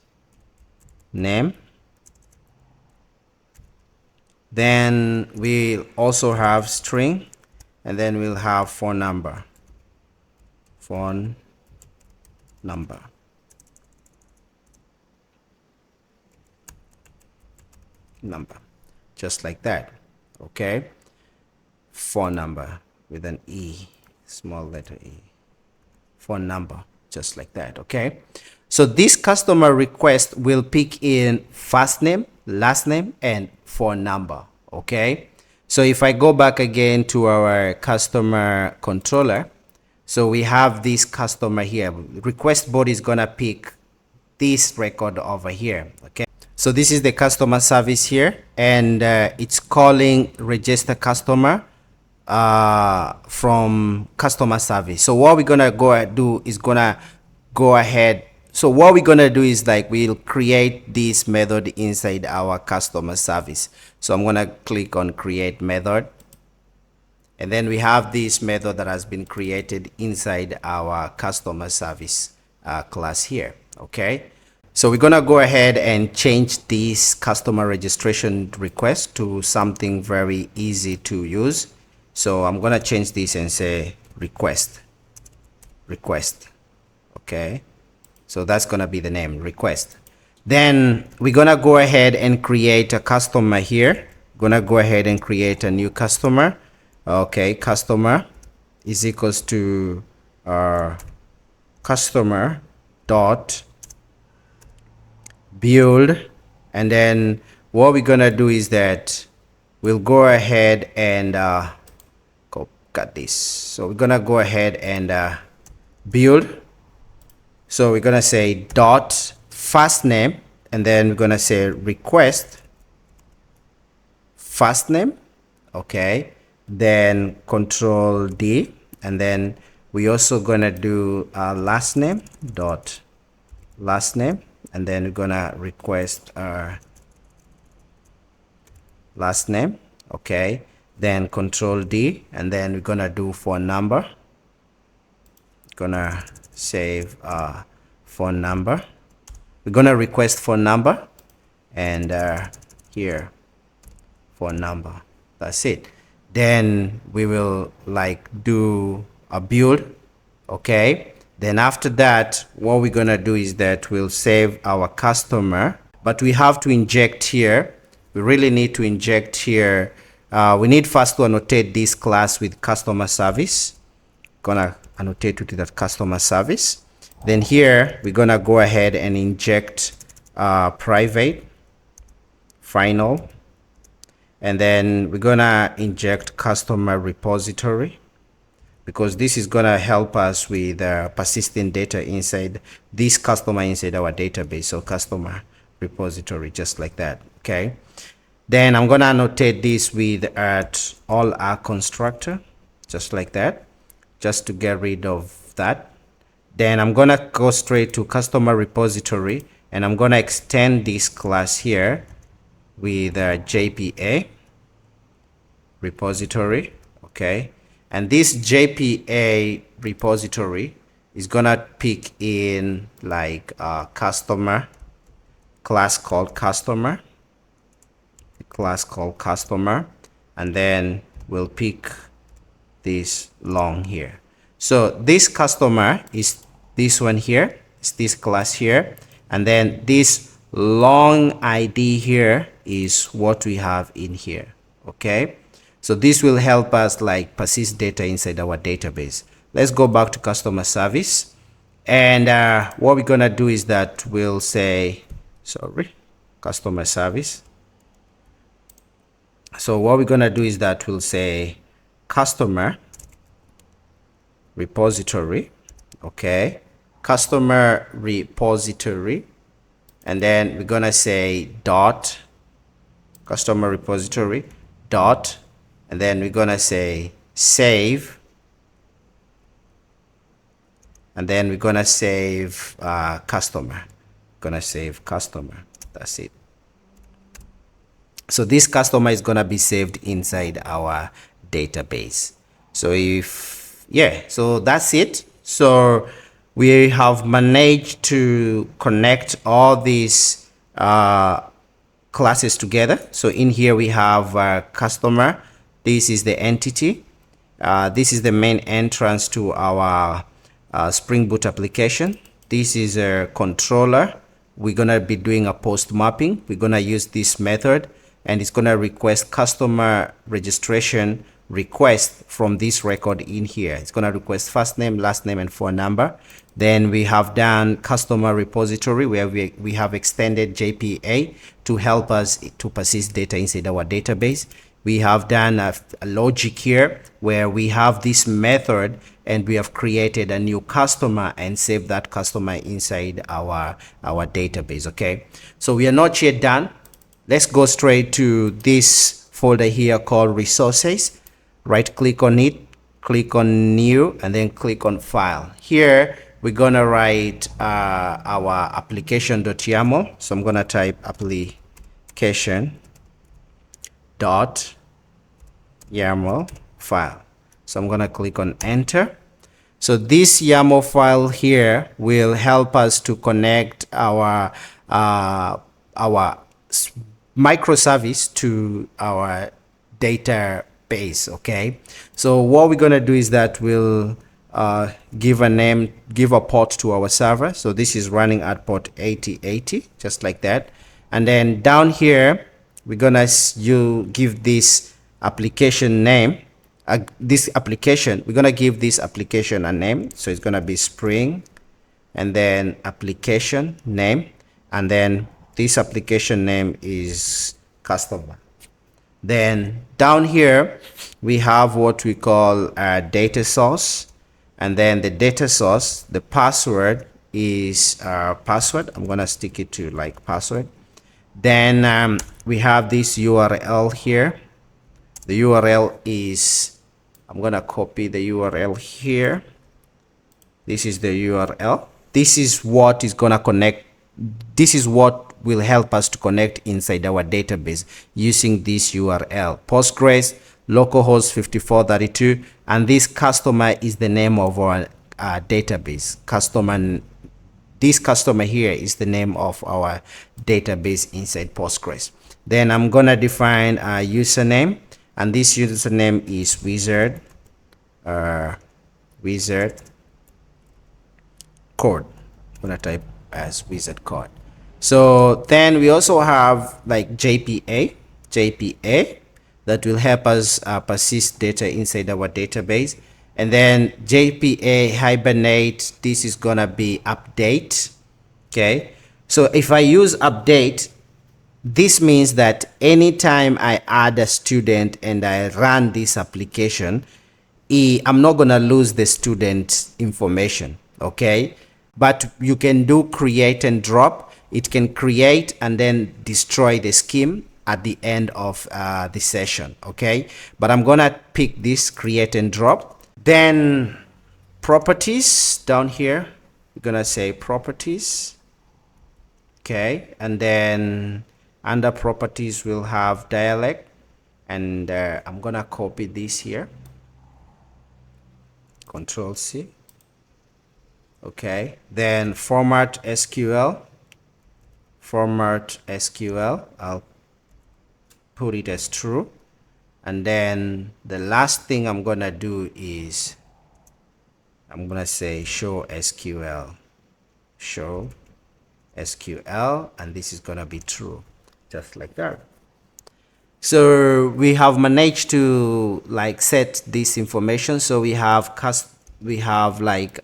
name. Then we'll also have string, and then we'll have phone number, just like that. Okay, phone number with an E, small letter E, phone number, just like that. Okay, so this customer request will pick in first name, last name, and phone number. Okay, so if I go back again to our customer controller, so we have this customer here. Request body is gonna pick this record over here. Okay, so this is the customer service here, and it's calling register customer from customer service. So what we're gonna do is like we'll create this method inside our customer service. So I'm gonna click on create method, and then we have this method that has been created inside our customer service class here. Okay, so we're gonna go ahead and change this customer registration request to something very easy to use. So I'm gonna change this and say request. Okay, so that's gonna be the name, request. Then we're gonna go ahead and create a customer here. Gonna go ahead and create a new customer. Okay, customer is equals to customer dot build, and then what we're gonna do is that we'll go ahead and cut this. So we're gonna go ahead and build. So we're gonna say dot first name, and then we're gonna say request first name. Okay, then control D, and then we also gonna do last name dot last name, and then we're gonna request last name. Okay, then control D, and then we're gonna do phone number. Gonna save phone number. We're gonna request phone number, and here phone number. That's it. Then we will like do a build. Okay, then after that what we're gonna do is that we'll save our customer, but we have to inject here we really need to inject here. We need first to annotate this class with customer service. Gonna annotate it with that customer service. Then here we're gonna go ahead and inject private final, and then we're gonna inject customer repository, because this is gonna help us with persisting data inside this customer inside our database. So customer repository, just like that. Okay, then I'm gonna annotate this with all our constructor, just like that, just to get rid of that. Then I'm gonna go straight to customer repository, and I'm gonna extend this class here with JPA repository. Okay, and this JPA repository is gonna pick in like a customer class called customer, and then we'll pick this long here. So this customer is this one here, is this class here, and then this long ID here is what we have in here. Okay, so this will help us like persist data inside our database. Let's go back to customer service, and what we're gonna do is that we'll say, sorry, customer service. So what we're gonna do is that we'll say customer repository. Okay, customer repository, and then we're gonna say dot customer repository dot, and then we're gonna say save, and then we're gonna save customer. Gonna save customer. That's it. So this customer is gonna be saved inside our database. So if, yeah, so that's it. So we have managed to connect all these classes together. So in here we have customer. This is the entity. This is the main entrance to our Spring Boot application. This is a controller. We're gonna be doing a post mapping. We're gonna use this method, and it's gonna request customer registration request from this record in here. It's gonna request first name, last name, and phone number. Then we have done customer repository, where we have extended JPA to help us to persist data inside our database. We have done a logic here where we have this method, and we have created a new customer and saved that customer inside our database. Okay, so we are not yet done. Let's go straight to this folder here called resources. Right click on it, click on new, and then click on file. Here we're gonna write our application.yaml. So I'm gonna type application.yaml file. So I'm gonna click on enter. So this YAML file here will help us to connect our microservice to our database. Okay, so what we're gonna do is that we'll give a name, give a port to our server. So this is running at port 8080, just like that. And then down here we're gonna give this application name. We're gonna give this application a name. So it's gonna be Spring, and then application name, and then this application name is customer. Then down here we have what we call a data source, and then the data source, the password is password. I'm gonna stick it to like password. Then we have this URL here. The URL is, I'm gonna copy the URL here. This is the URL. This is what is gonna connect. This is what will help us to connect inside our database using this URL. Postgres localhost 5432, and this customer is the name of our database. This customer here is the name of our database inside Postgres. Then I'm gonna define a username, and this username is wizard code. I'm gonna type as wizard code. So then we also have like JPA. JPA that will help us persist data inside our database. And then JPA hibernate, this is gonna be update. Okay, so if I use update, this means that anytime I add a student and I run this application, I'm not gonna lose the student information. Okay, but you can do create and drop. It can create and then destroy the scheme at the end of the session. Okay, but I'm gonna pick this create and drop. Then properties down here, we're gonna say properties. Okay, and then under properties we'll have dialect, and I'm gonna copy this here, Control C. Okay, then format SQL, I'll put it as true. And then the last thing I'm gonna do is I'm gonna say show SQL, and this is gonna be true, just like that. So we have managed to like set this information. So we have like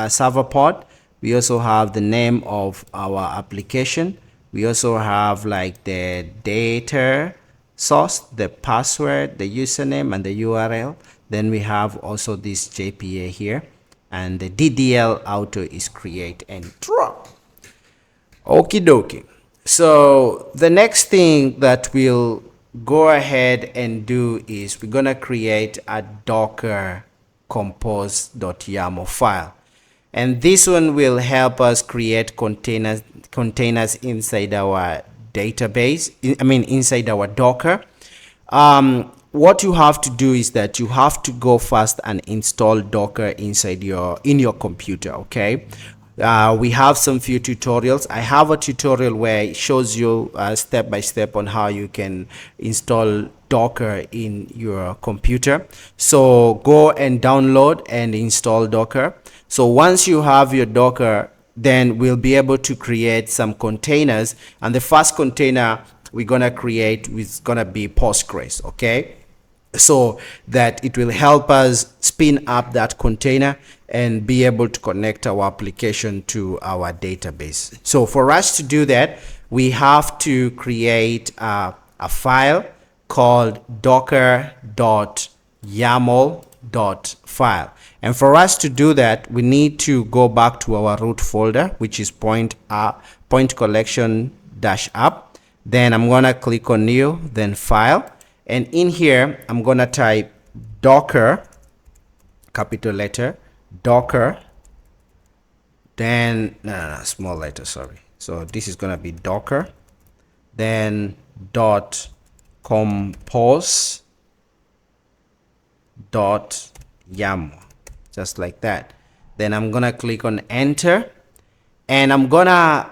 server pod. We also have the name of our application. We also have like the data source, the password, the username, and the URL. Then we have also this JPA here, and the DDL auto is create and drop. Okie dokie. So the next thing that we'll go ahead and do is we're gonna create a Docker compose.yaml file, and this one will help us create containers inside our database. Inside our Docker. What you have to do is that you have to go first and install Docker inside your computer. Okay, we have some few tutorials. I have a tutorial where it shows you step by step on how you can install Docker in your computer. So go and download and install Docker. So once you have your Docker, then we'll be able to create some containers, and the first container we're gonna create is gonna be Postgres. Okay, so that it will help us spin up that container and be able to connect our application to our database. So for us to do that, we have to create a file called docker.yaml.file. And for us to do that, we need to go back to our root folder, which is point collection-app. Then I'm gonna click on new, then file. And in here, I'm gonna type Docker, capital letter, Docker, then, no, small letter, sorry. So this is gonna be Docker, then .compose.yaml, just like that. Then I'm gonna click on enter, and I'm gonna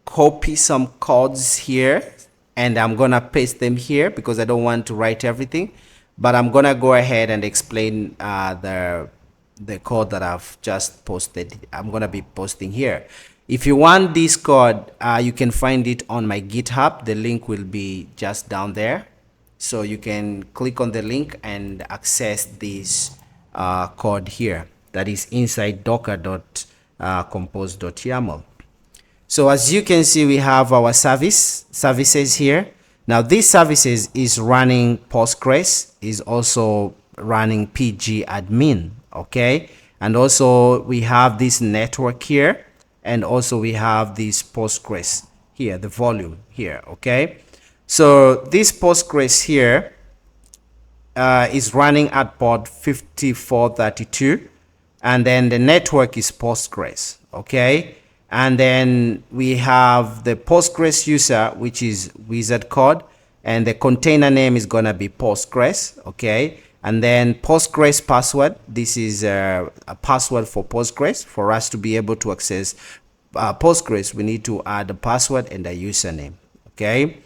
copy some codes here, and I'm gonna paste them here because I don't want to write everything, but I'm gonna go ahead and explain the code that I've just posted. I'm gonna be posting here. If you want this code, you can find it on my GitHub. The link will be just down there, so you can click on the link and access this code here that is inside docker.compose.yaml. So as you can see, we have our services here. Now this services is running Postgres, is also running pgadmin. Okay, and also we have this network here, and also we have this Postgres here, the volume here. Okay, so this Postgres here is running at port 5432, and then the network is Postgres. Okay, and then we have the Postgres user, which is wizard code, and the container name is gonna be Postgres. Okay, and then Postgres password. This is a password for Postgres. For us to be able to access Postgres, we need to add a password and a username. Okay,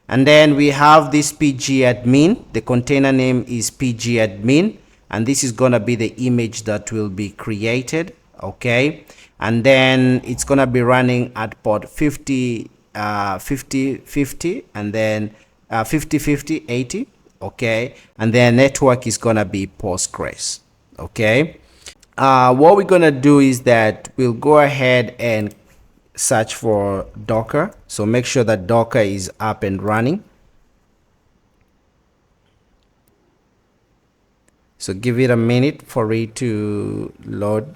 and then we have this pgadmin. The container name is pgadmin, and this is gonna be the image that will be created. Okay, and then it's gonna be running at port 50 50 50, and then 50 50 80. Okay, and then network is gonna be Postgres. Okay, what we're gonna do is that we'll go ahead and search for Docker. So make sure that Docker is up and running. So give it a minute for it to load.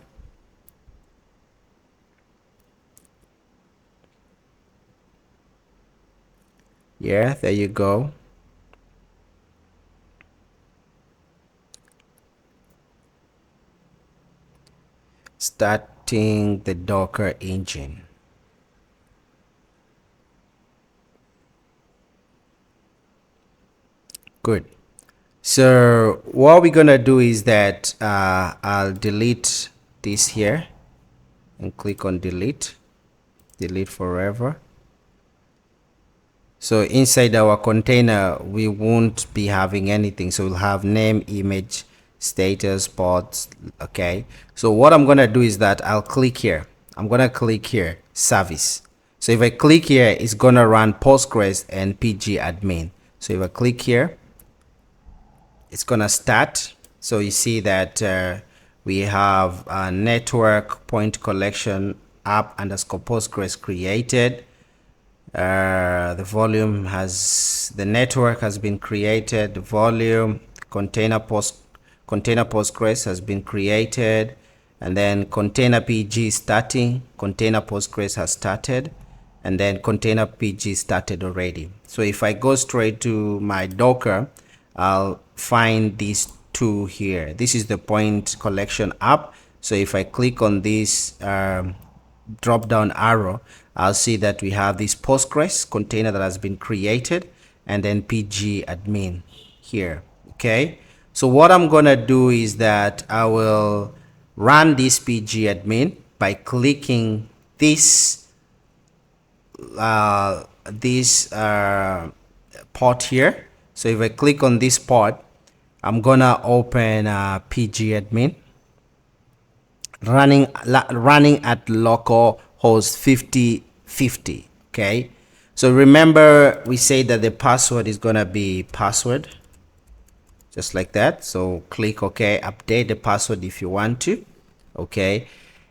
Yeah, there you go. Starting the Docker engine. Good. So what we're gonna do is that I'll delete this here and click on delete forever. So inside our container we won't be having anything, so we'll have name, image, status, pods. Okay, so what I'm gonna do is that I'll click here. I'm gonna click here, service. So if I click here, it's gonna run Postgres and pgadmin. So if I click here, it's gonna start. So you see that we have a network point collection app underscore Postgres created. The volume has, the network has been created. The volume container Postgres has been created, and then container PG starting. Container Postgres has started, and then container PG started already. So if I go straight to my Docker, I'll find these two here. This is the point collection app. So if I click on this drop down arrow, I'll see that we have this Postgres container that has been created, and then pgadmin here. Okay, so what I'm gonna do is that I will run this pgadmin by clicking this port here. So if I click on this port, I'm gonna open pgadmin running at localhost 5050. Okay, so remember we say that the password is gonna be password, just like that. So click OK, update the password if you want to. Okay,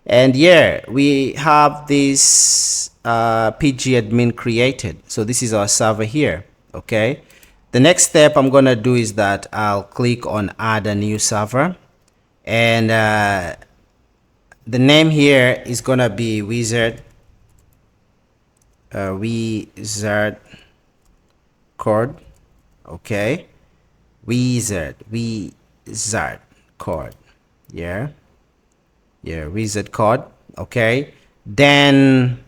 and yeah, we have this pgadmin created. So this is our server here. Okay, the next step I'm gonna do is that I'll click on add a new server, and the name here is gonna be wizard code. Okay, wizard code. Yeah, wizard code. Okay, then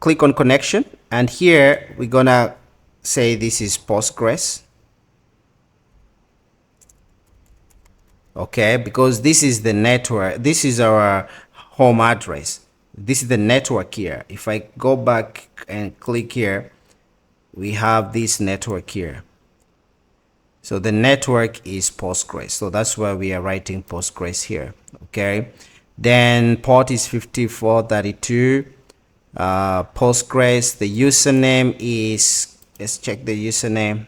click on connection, and here we're gonna say this is Postgres. Okay, because this is the network, this is our home address, this is the network here. If I go back and click here, we have this network here. So the network is Postgres, so that's why we are writing Postgres here. Okay, then port is 5432. Postgres, the username is, let's check the username.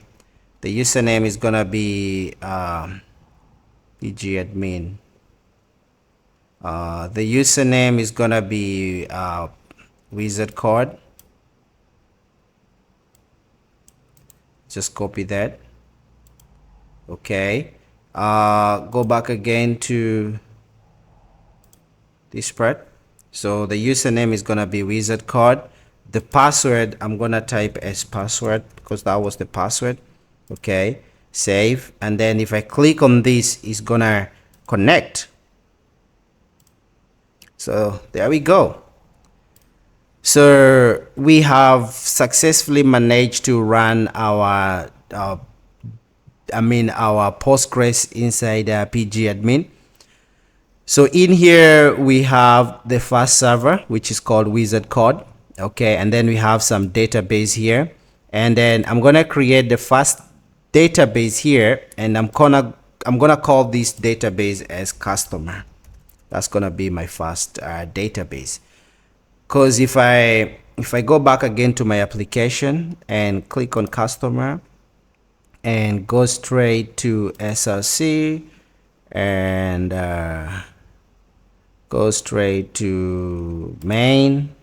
The username is gonna be pgadmin. The username is gonna be wizard code. Just copy that. Okay, go back again to this part. So the username is gonna be wizard code. The password I'm gonna type as password because that was the password. Okay, save, and then if I click on this, it's gonna connect. So there we go. So we have successfully managed to run our our Postgres inside pgadmin. So in here we have the first server, which is called wizard code. Okay, and then we have some database here, and then I'm gonna create the first database here, and I'm gonna call this database as customer. That's gonna be my first database, because if I if I go back again to my application and click on customer and go straight to SRC and go straight to main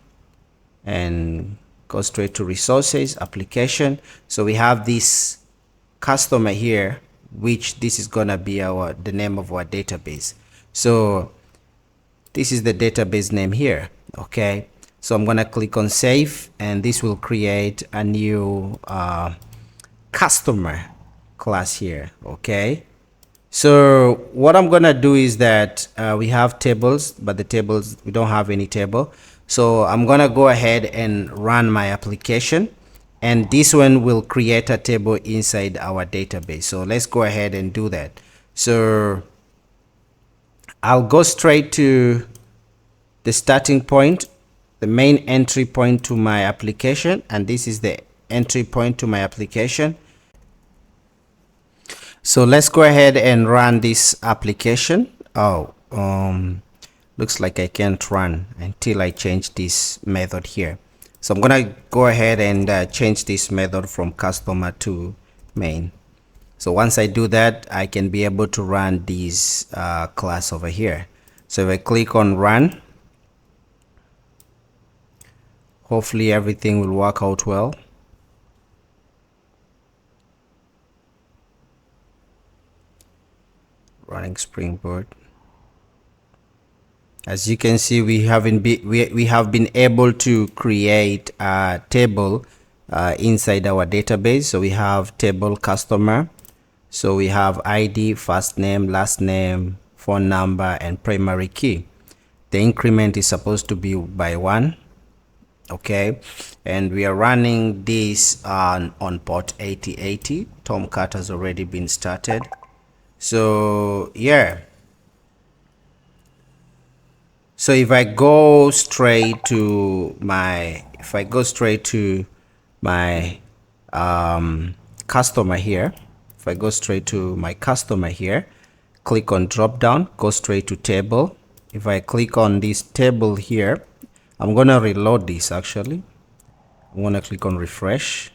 and go straight to resources application. So we have this customer here, which this is gonna be the name of our database. So this is the database name here. Okay, so I'm gonna click on save, and this will create a new customer class here. Okay, so what I'm gonna do is that we have tables, but the tables, we don't have any table. So I'm gonna go ahead and run my application, and this one will create a table inside our database. So let's go ahead and do that. So I'll go straight to the starting point, the main entry point to my application, and this is the entry point to my application. So let's go ahead and run this application. Oh, looks like I can't run until I change this method here. So I'm gonna go ahead and change this method from customer to main. So once I do that, I can be able to run this class over here. So if I click on run, hopefully everything will work out well. Running Spring Boot. As you can see, we have been able to create a table inside our database. So we have table customer. So we have ID, first name, last name, phone number, and primary key. The increment is supposed to be by 1. Okay, and we are running this on port 8080. Tomcat has already been started. So yeah, so if I go straight to my customer here, if I go straight to my customer here, click on drop down, go straight to table. If I click on this table here, I'm gonna reload this. Actually, I'm gonna click on refresh.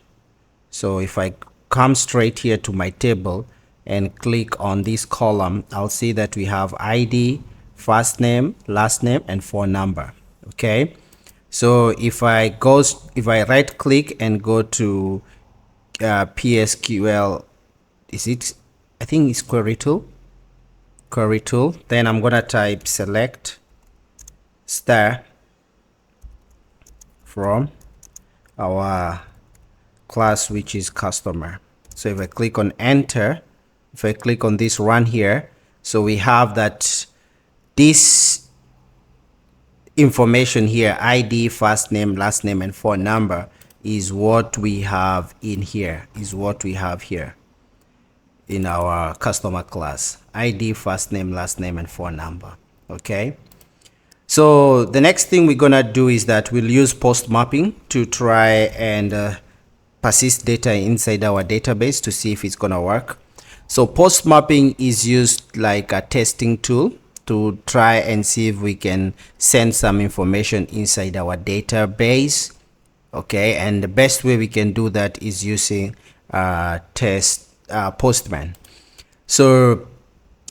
So if I come straight here to my table and click on this column, I'll see that we have ID, first name, last name, and phone number. Okay, so if I right click and go to PSQL, I think it's query tool, then I'm gonna type select star from our class, which is customer. So if I click on enter, if I click on this run here, so we have that this information here, ID, first name, last name, and phone number, is what we have in here, in our customer class. ID, first name, last name, and phone number. Okay, so the next thing we're gonna do is that we'll use post mapping to try and persist data inside our database to see if it's gonna work. So post mapping is used like a testing tool to try and see if we can send some information inside our database. Okay, and the best way we can do that is using Postman. So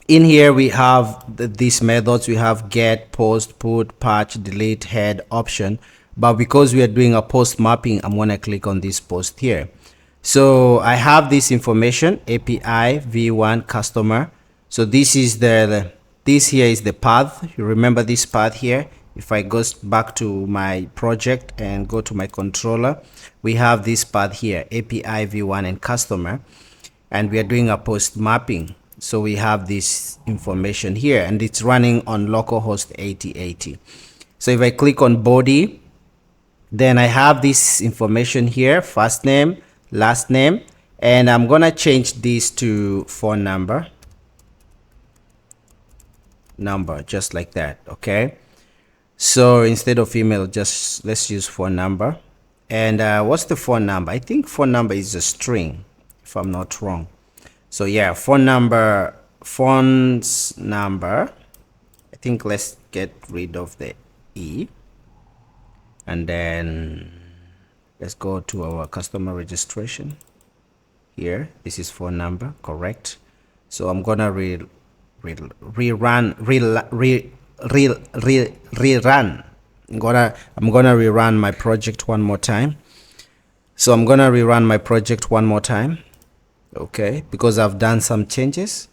in here we have these methods. We have get, post, put, patch, delete, head, option. But because we are doing a post mapping, I'm gonna click on this post here. So I have this information, API v1 customer. So this is this here is the path. You remember this path here? If I go back to my project and go to my controller, we have this path here, API v1 and customer, and we are doing a post mapping. So we have this information here, and it's running on localhost 8080. So if I click on body, then I have this information here, first name, last name, and I'm gonna change this to phone number, just like that. Okay, so instead of email, just let's use phone number. And what's the phone number? I think phone number is a string, if I'm not wrong. So yeah, phone's number, I think let's get rid of the E, and then Let's go to our customer registration here. This is phone number, correct? So I'm gonna rerun. I'm gonna rerun my project one more time. So I'm gonna rerun my project one more time, okay, because I've done some changes.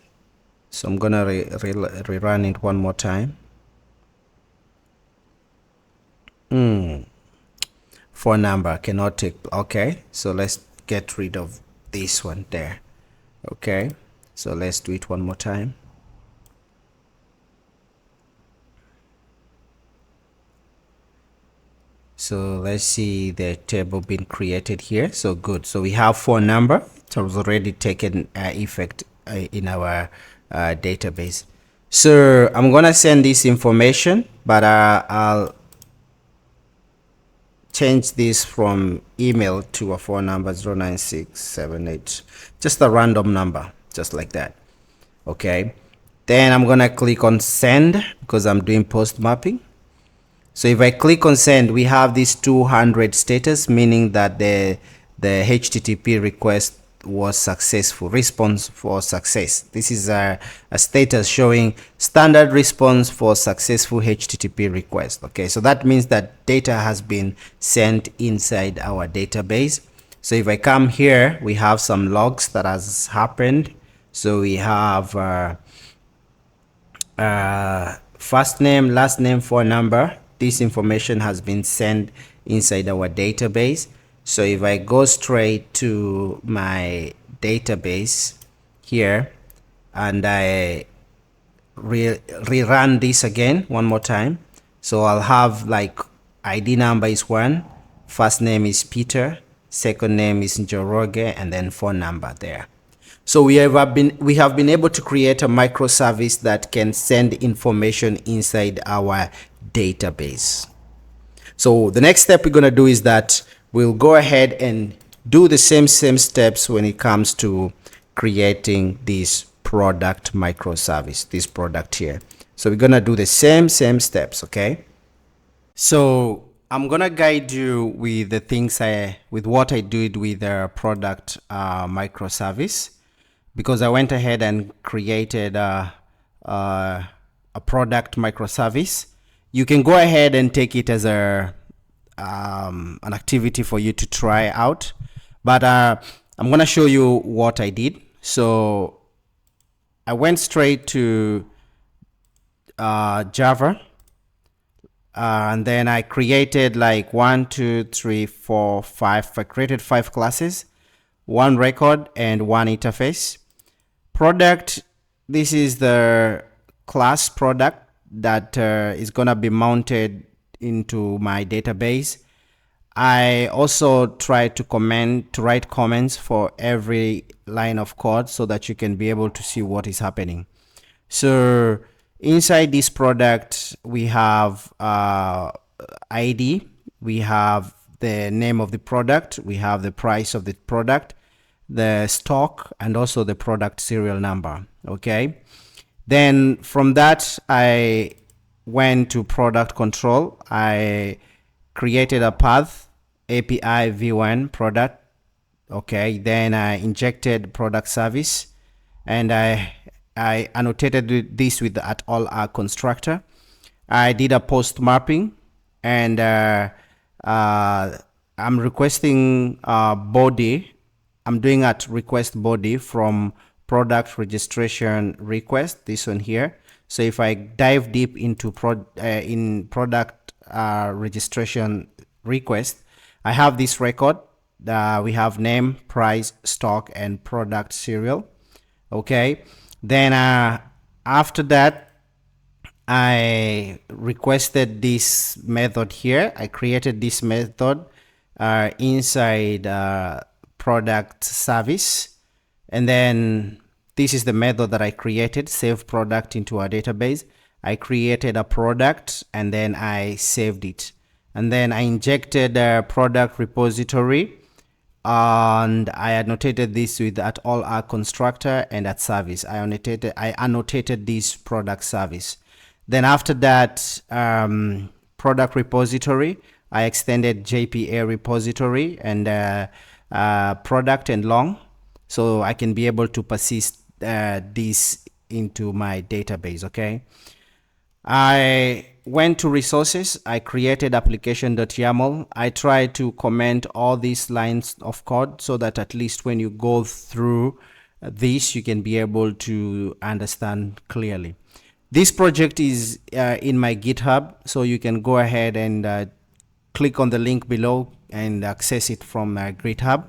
So I'm gonna rerun it one more time. Phone number cannot take, okay, so let's get rid of this one there. Okay, so let's do it one more time. So let's see the table being created here. So good. So we have phone number. It has already taken effect in our database. So I'm gonna send this information, but I'll change this from email to a phone number 09678, just a random number, just like that. Okay, then I'm gonna click on send because I'm doing post mapping. So if I click on send, we have this 200 status, meaning that the HTTP request was successful, response for success. This is a status showing standard response for successful HTTP request. Okay, so that means that data has been sent inside our database. So if I come here, we have some logs that has happened. So we have first name, last name, phone number. This information has been sent inside our database. So if I go straight to my database here and I rerun this again one more time, so I'll have like ID number is 1, first name is Peter, second name is Njoroge, and then phone number there. So we have been able to create a microservice that can send information inside our database. So the next step we're going to do is that we'll go ahead and do the same steps when it comes to creating this product microservice, this product here. So we're going to do the same steps, okay? So I'm going to guide you with the things with what I did with the product microservice, because I went ahead and created a product microservice. You can go ahead and take it as an activity for you to try out, but I'm gonna show you what I did. So I went straight to Java, and then I created like 1, 2, 3, 4, 5. I created 5 classes, 1 record and 1 interface. Product, this is the class product that is gonna be mounted into my database. I also try to write comments for every line of code so that you can be able to see what is happening. So inside this product, we have ID, we have the name of the product, we have the price of the product, the stock, and also the product serial number. Okay, then from that I went to product control. I created a path, API v1 product. Okay, then I injected product service, and I annotated this with the @all constructor. I did a post mapping, and I'm requesting body. I'm doing a request body from product registration request, this one here. So if I dive deep into product registration request, I have this record. We have name, price, stock, and product serial. Okay, then after that, I requested this method here. I created this method inside product service, and then this is the method that I created, save product into our database. I created a product and then I saved it, and then I injected a product repository, and I annotated this with @all constructor and @service. I annotated this product service. Then after that, product repository, I extended JPA repository and product and long, so I can be able to persist this into my database. Okay, I went to resources, I created application.yaml. I tried to comment all these lines of code so that at least when you go through this, you can be able to understand clearly. This project is in my GitHub, so you can go ahead and click on the link below and access it from GitHub.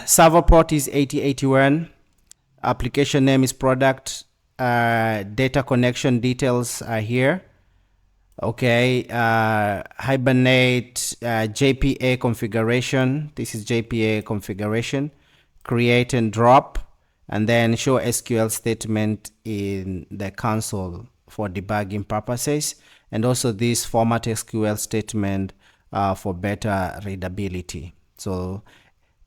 Server port is 8081. Application name is product. Data connection details are here. Okay, Hibernate, JPA configuration. This is JPA configuration. Create and drop, and then show SQL statement in the console for debugging purposes, and also this format SQL statement for better readability. So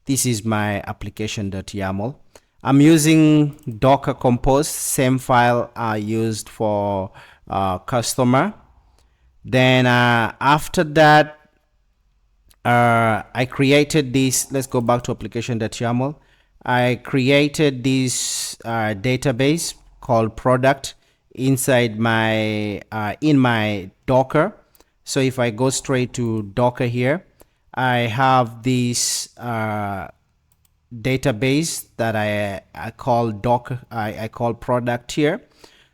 this is my application.yaml. I'm using Docker Compose, same file I used for customer. Then after that, I created this. Let's go back to application.yaml. I created this database called product inside my in my Docker. So if I go straight to Docker here, I have this database that I call Docker. I call product here.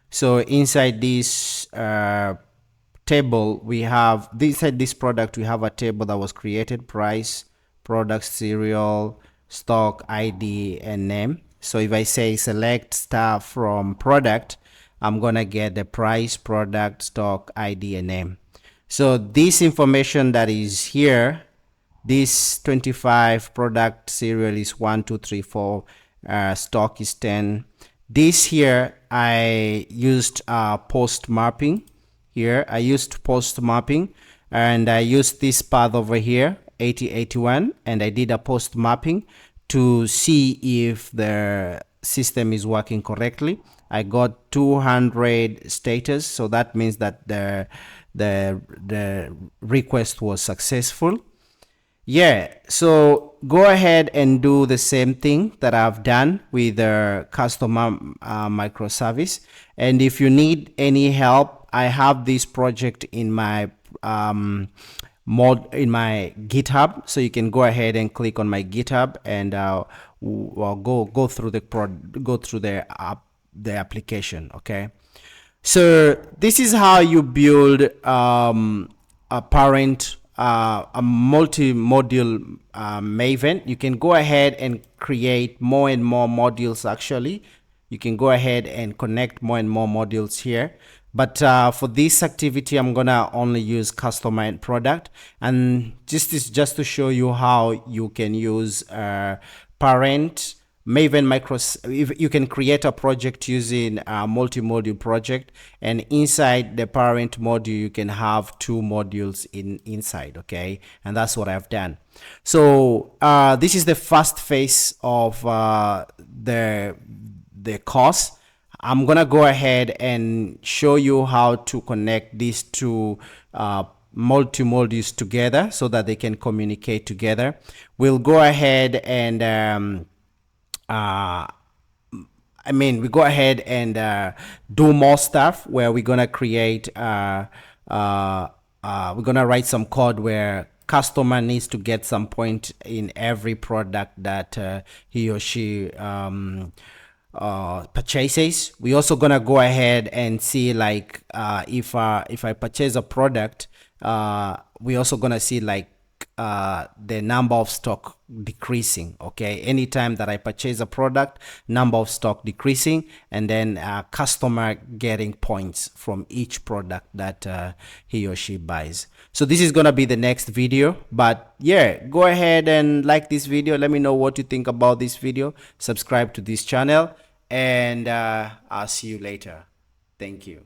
So inside this table, we have inside this product, we have a table that was created: price, product, serial, stock, ID, and name. So if I say select star from product, I'm gonna get the price, product, stock, ID, and name. So this information that is here, this 25, product, serial is 1 2 3 4, stock is 10. This here I used post mapping. Here I used post mapping, and I used this path over here 8081, and I did a post mapping to see if the system is working correctly. I got 200 status, so that means that the request was successful. Yeah, so go ahead and do the same thing that I've done with the customer microservice. And if you need any help, I have this project in my in my GitHub, so you can go ahead and click on my GitHub and go through the application. Okay, so this is how you build a parent a multi-module Maven. You can go ahead and create more and more modules. Actually, you can go ahead and connect more and more modules here, but for this activity I'm gonna only use customer and product, and just to show you how you can use parent Maven if you can create a project using a multi-module project, and inside the parent module you can have 2 modules inside. Okay, and that's what I've done. So this is the first phase of the course. I'm gonna go ahead and show you how to connect these 2 multi-modules together so that they can communicate together. We'll go ahead and we go ahead and do more stuff where we're gonna create we're gonna write some code where customer needs to get some point in every product that he or she purchases. We also gonna go ahead and see like if I purchase a product, we also gonna see like the number of stock decreasing. Okay, anytime that I purchase a product, number of stock decreasing, and then customer getting points from each product that he or she buys. So this is gonna be the next video, but yeah, go ahead and like this video. Let me know what you think about this video. Subscribe to this channel, and I'll see you later. Thank you.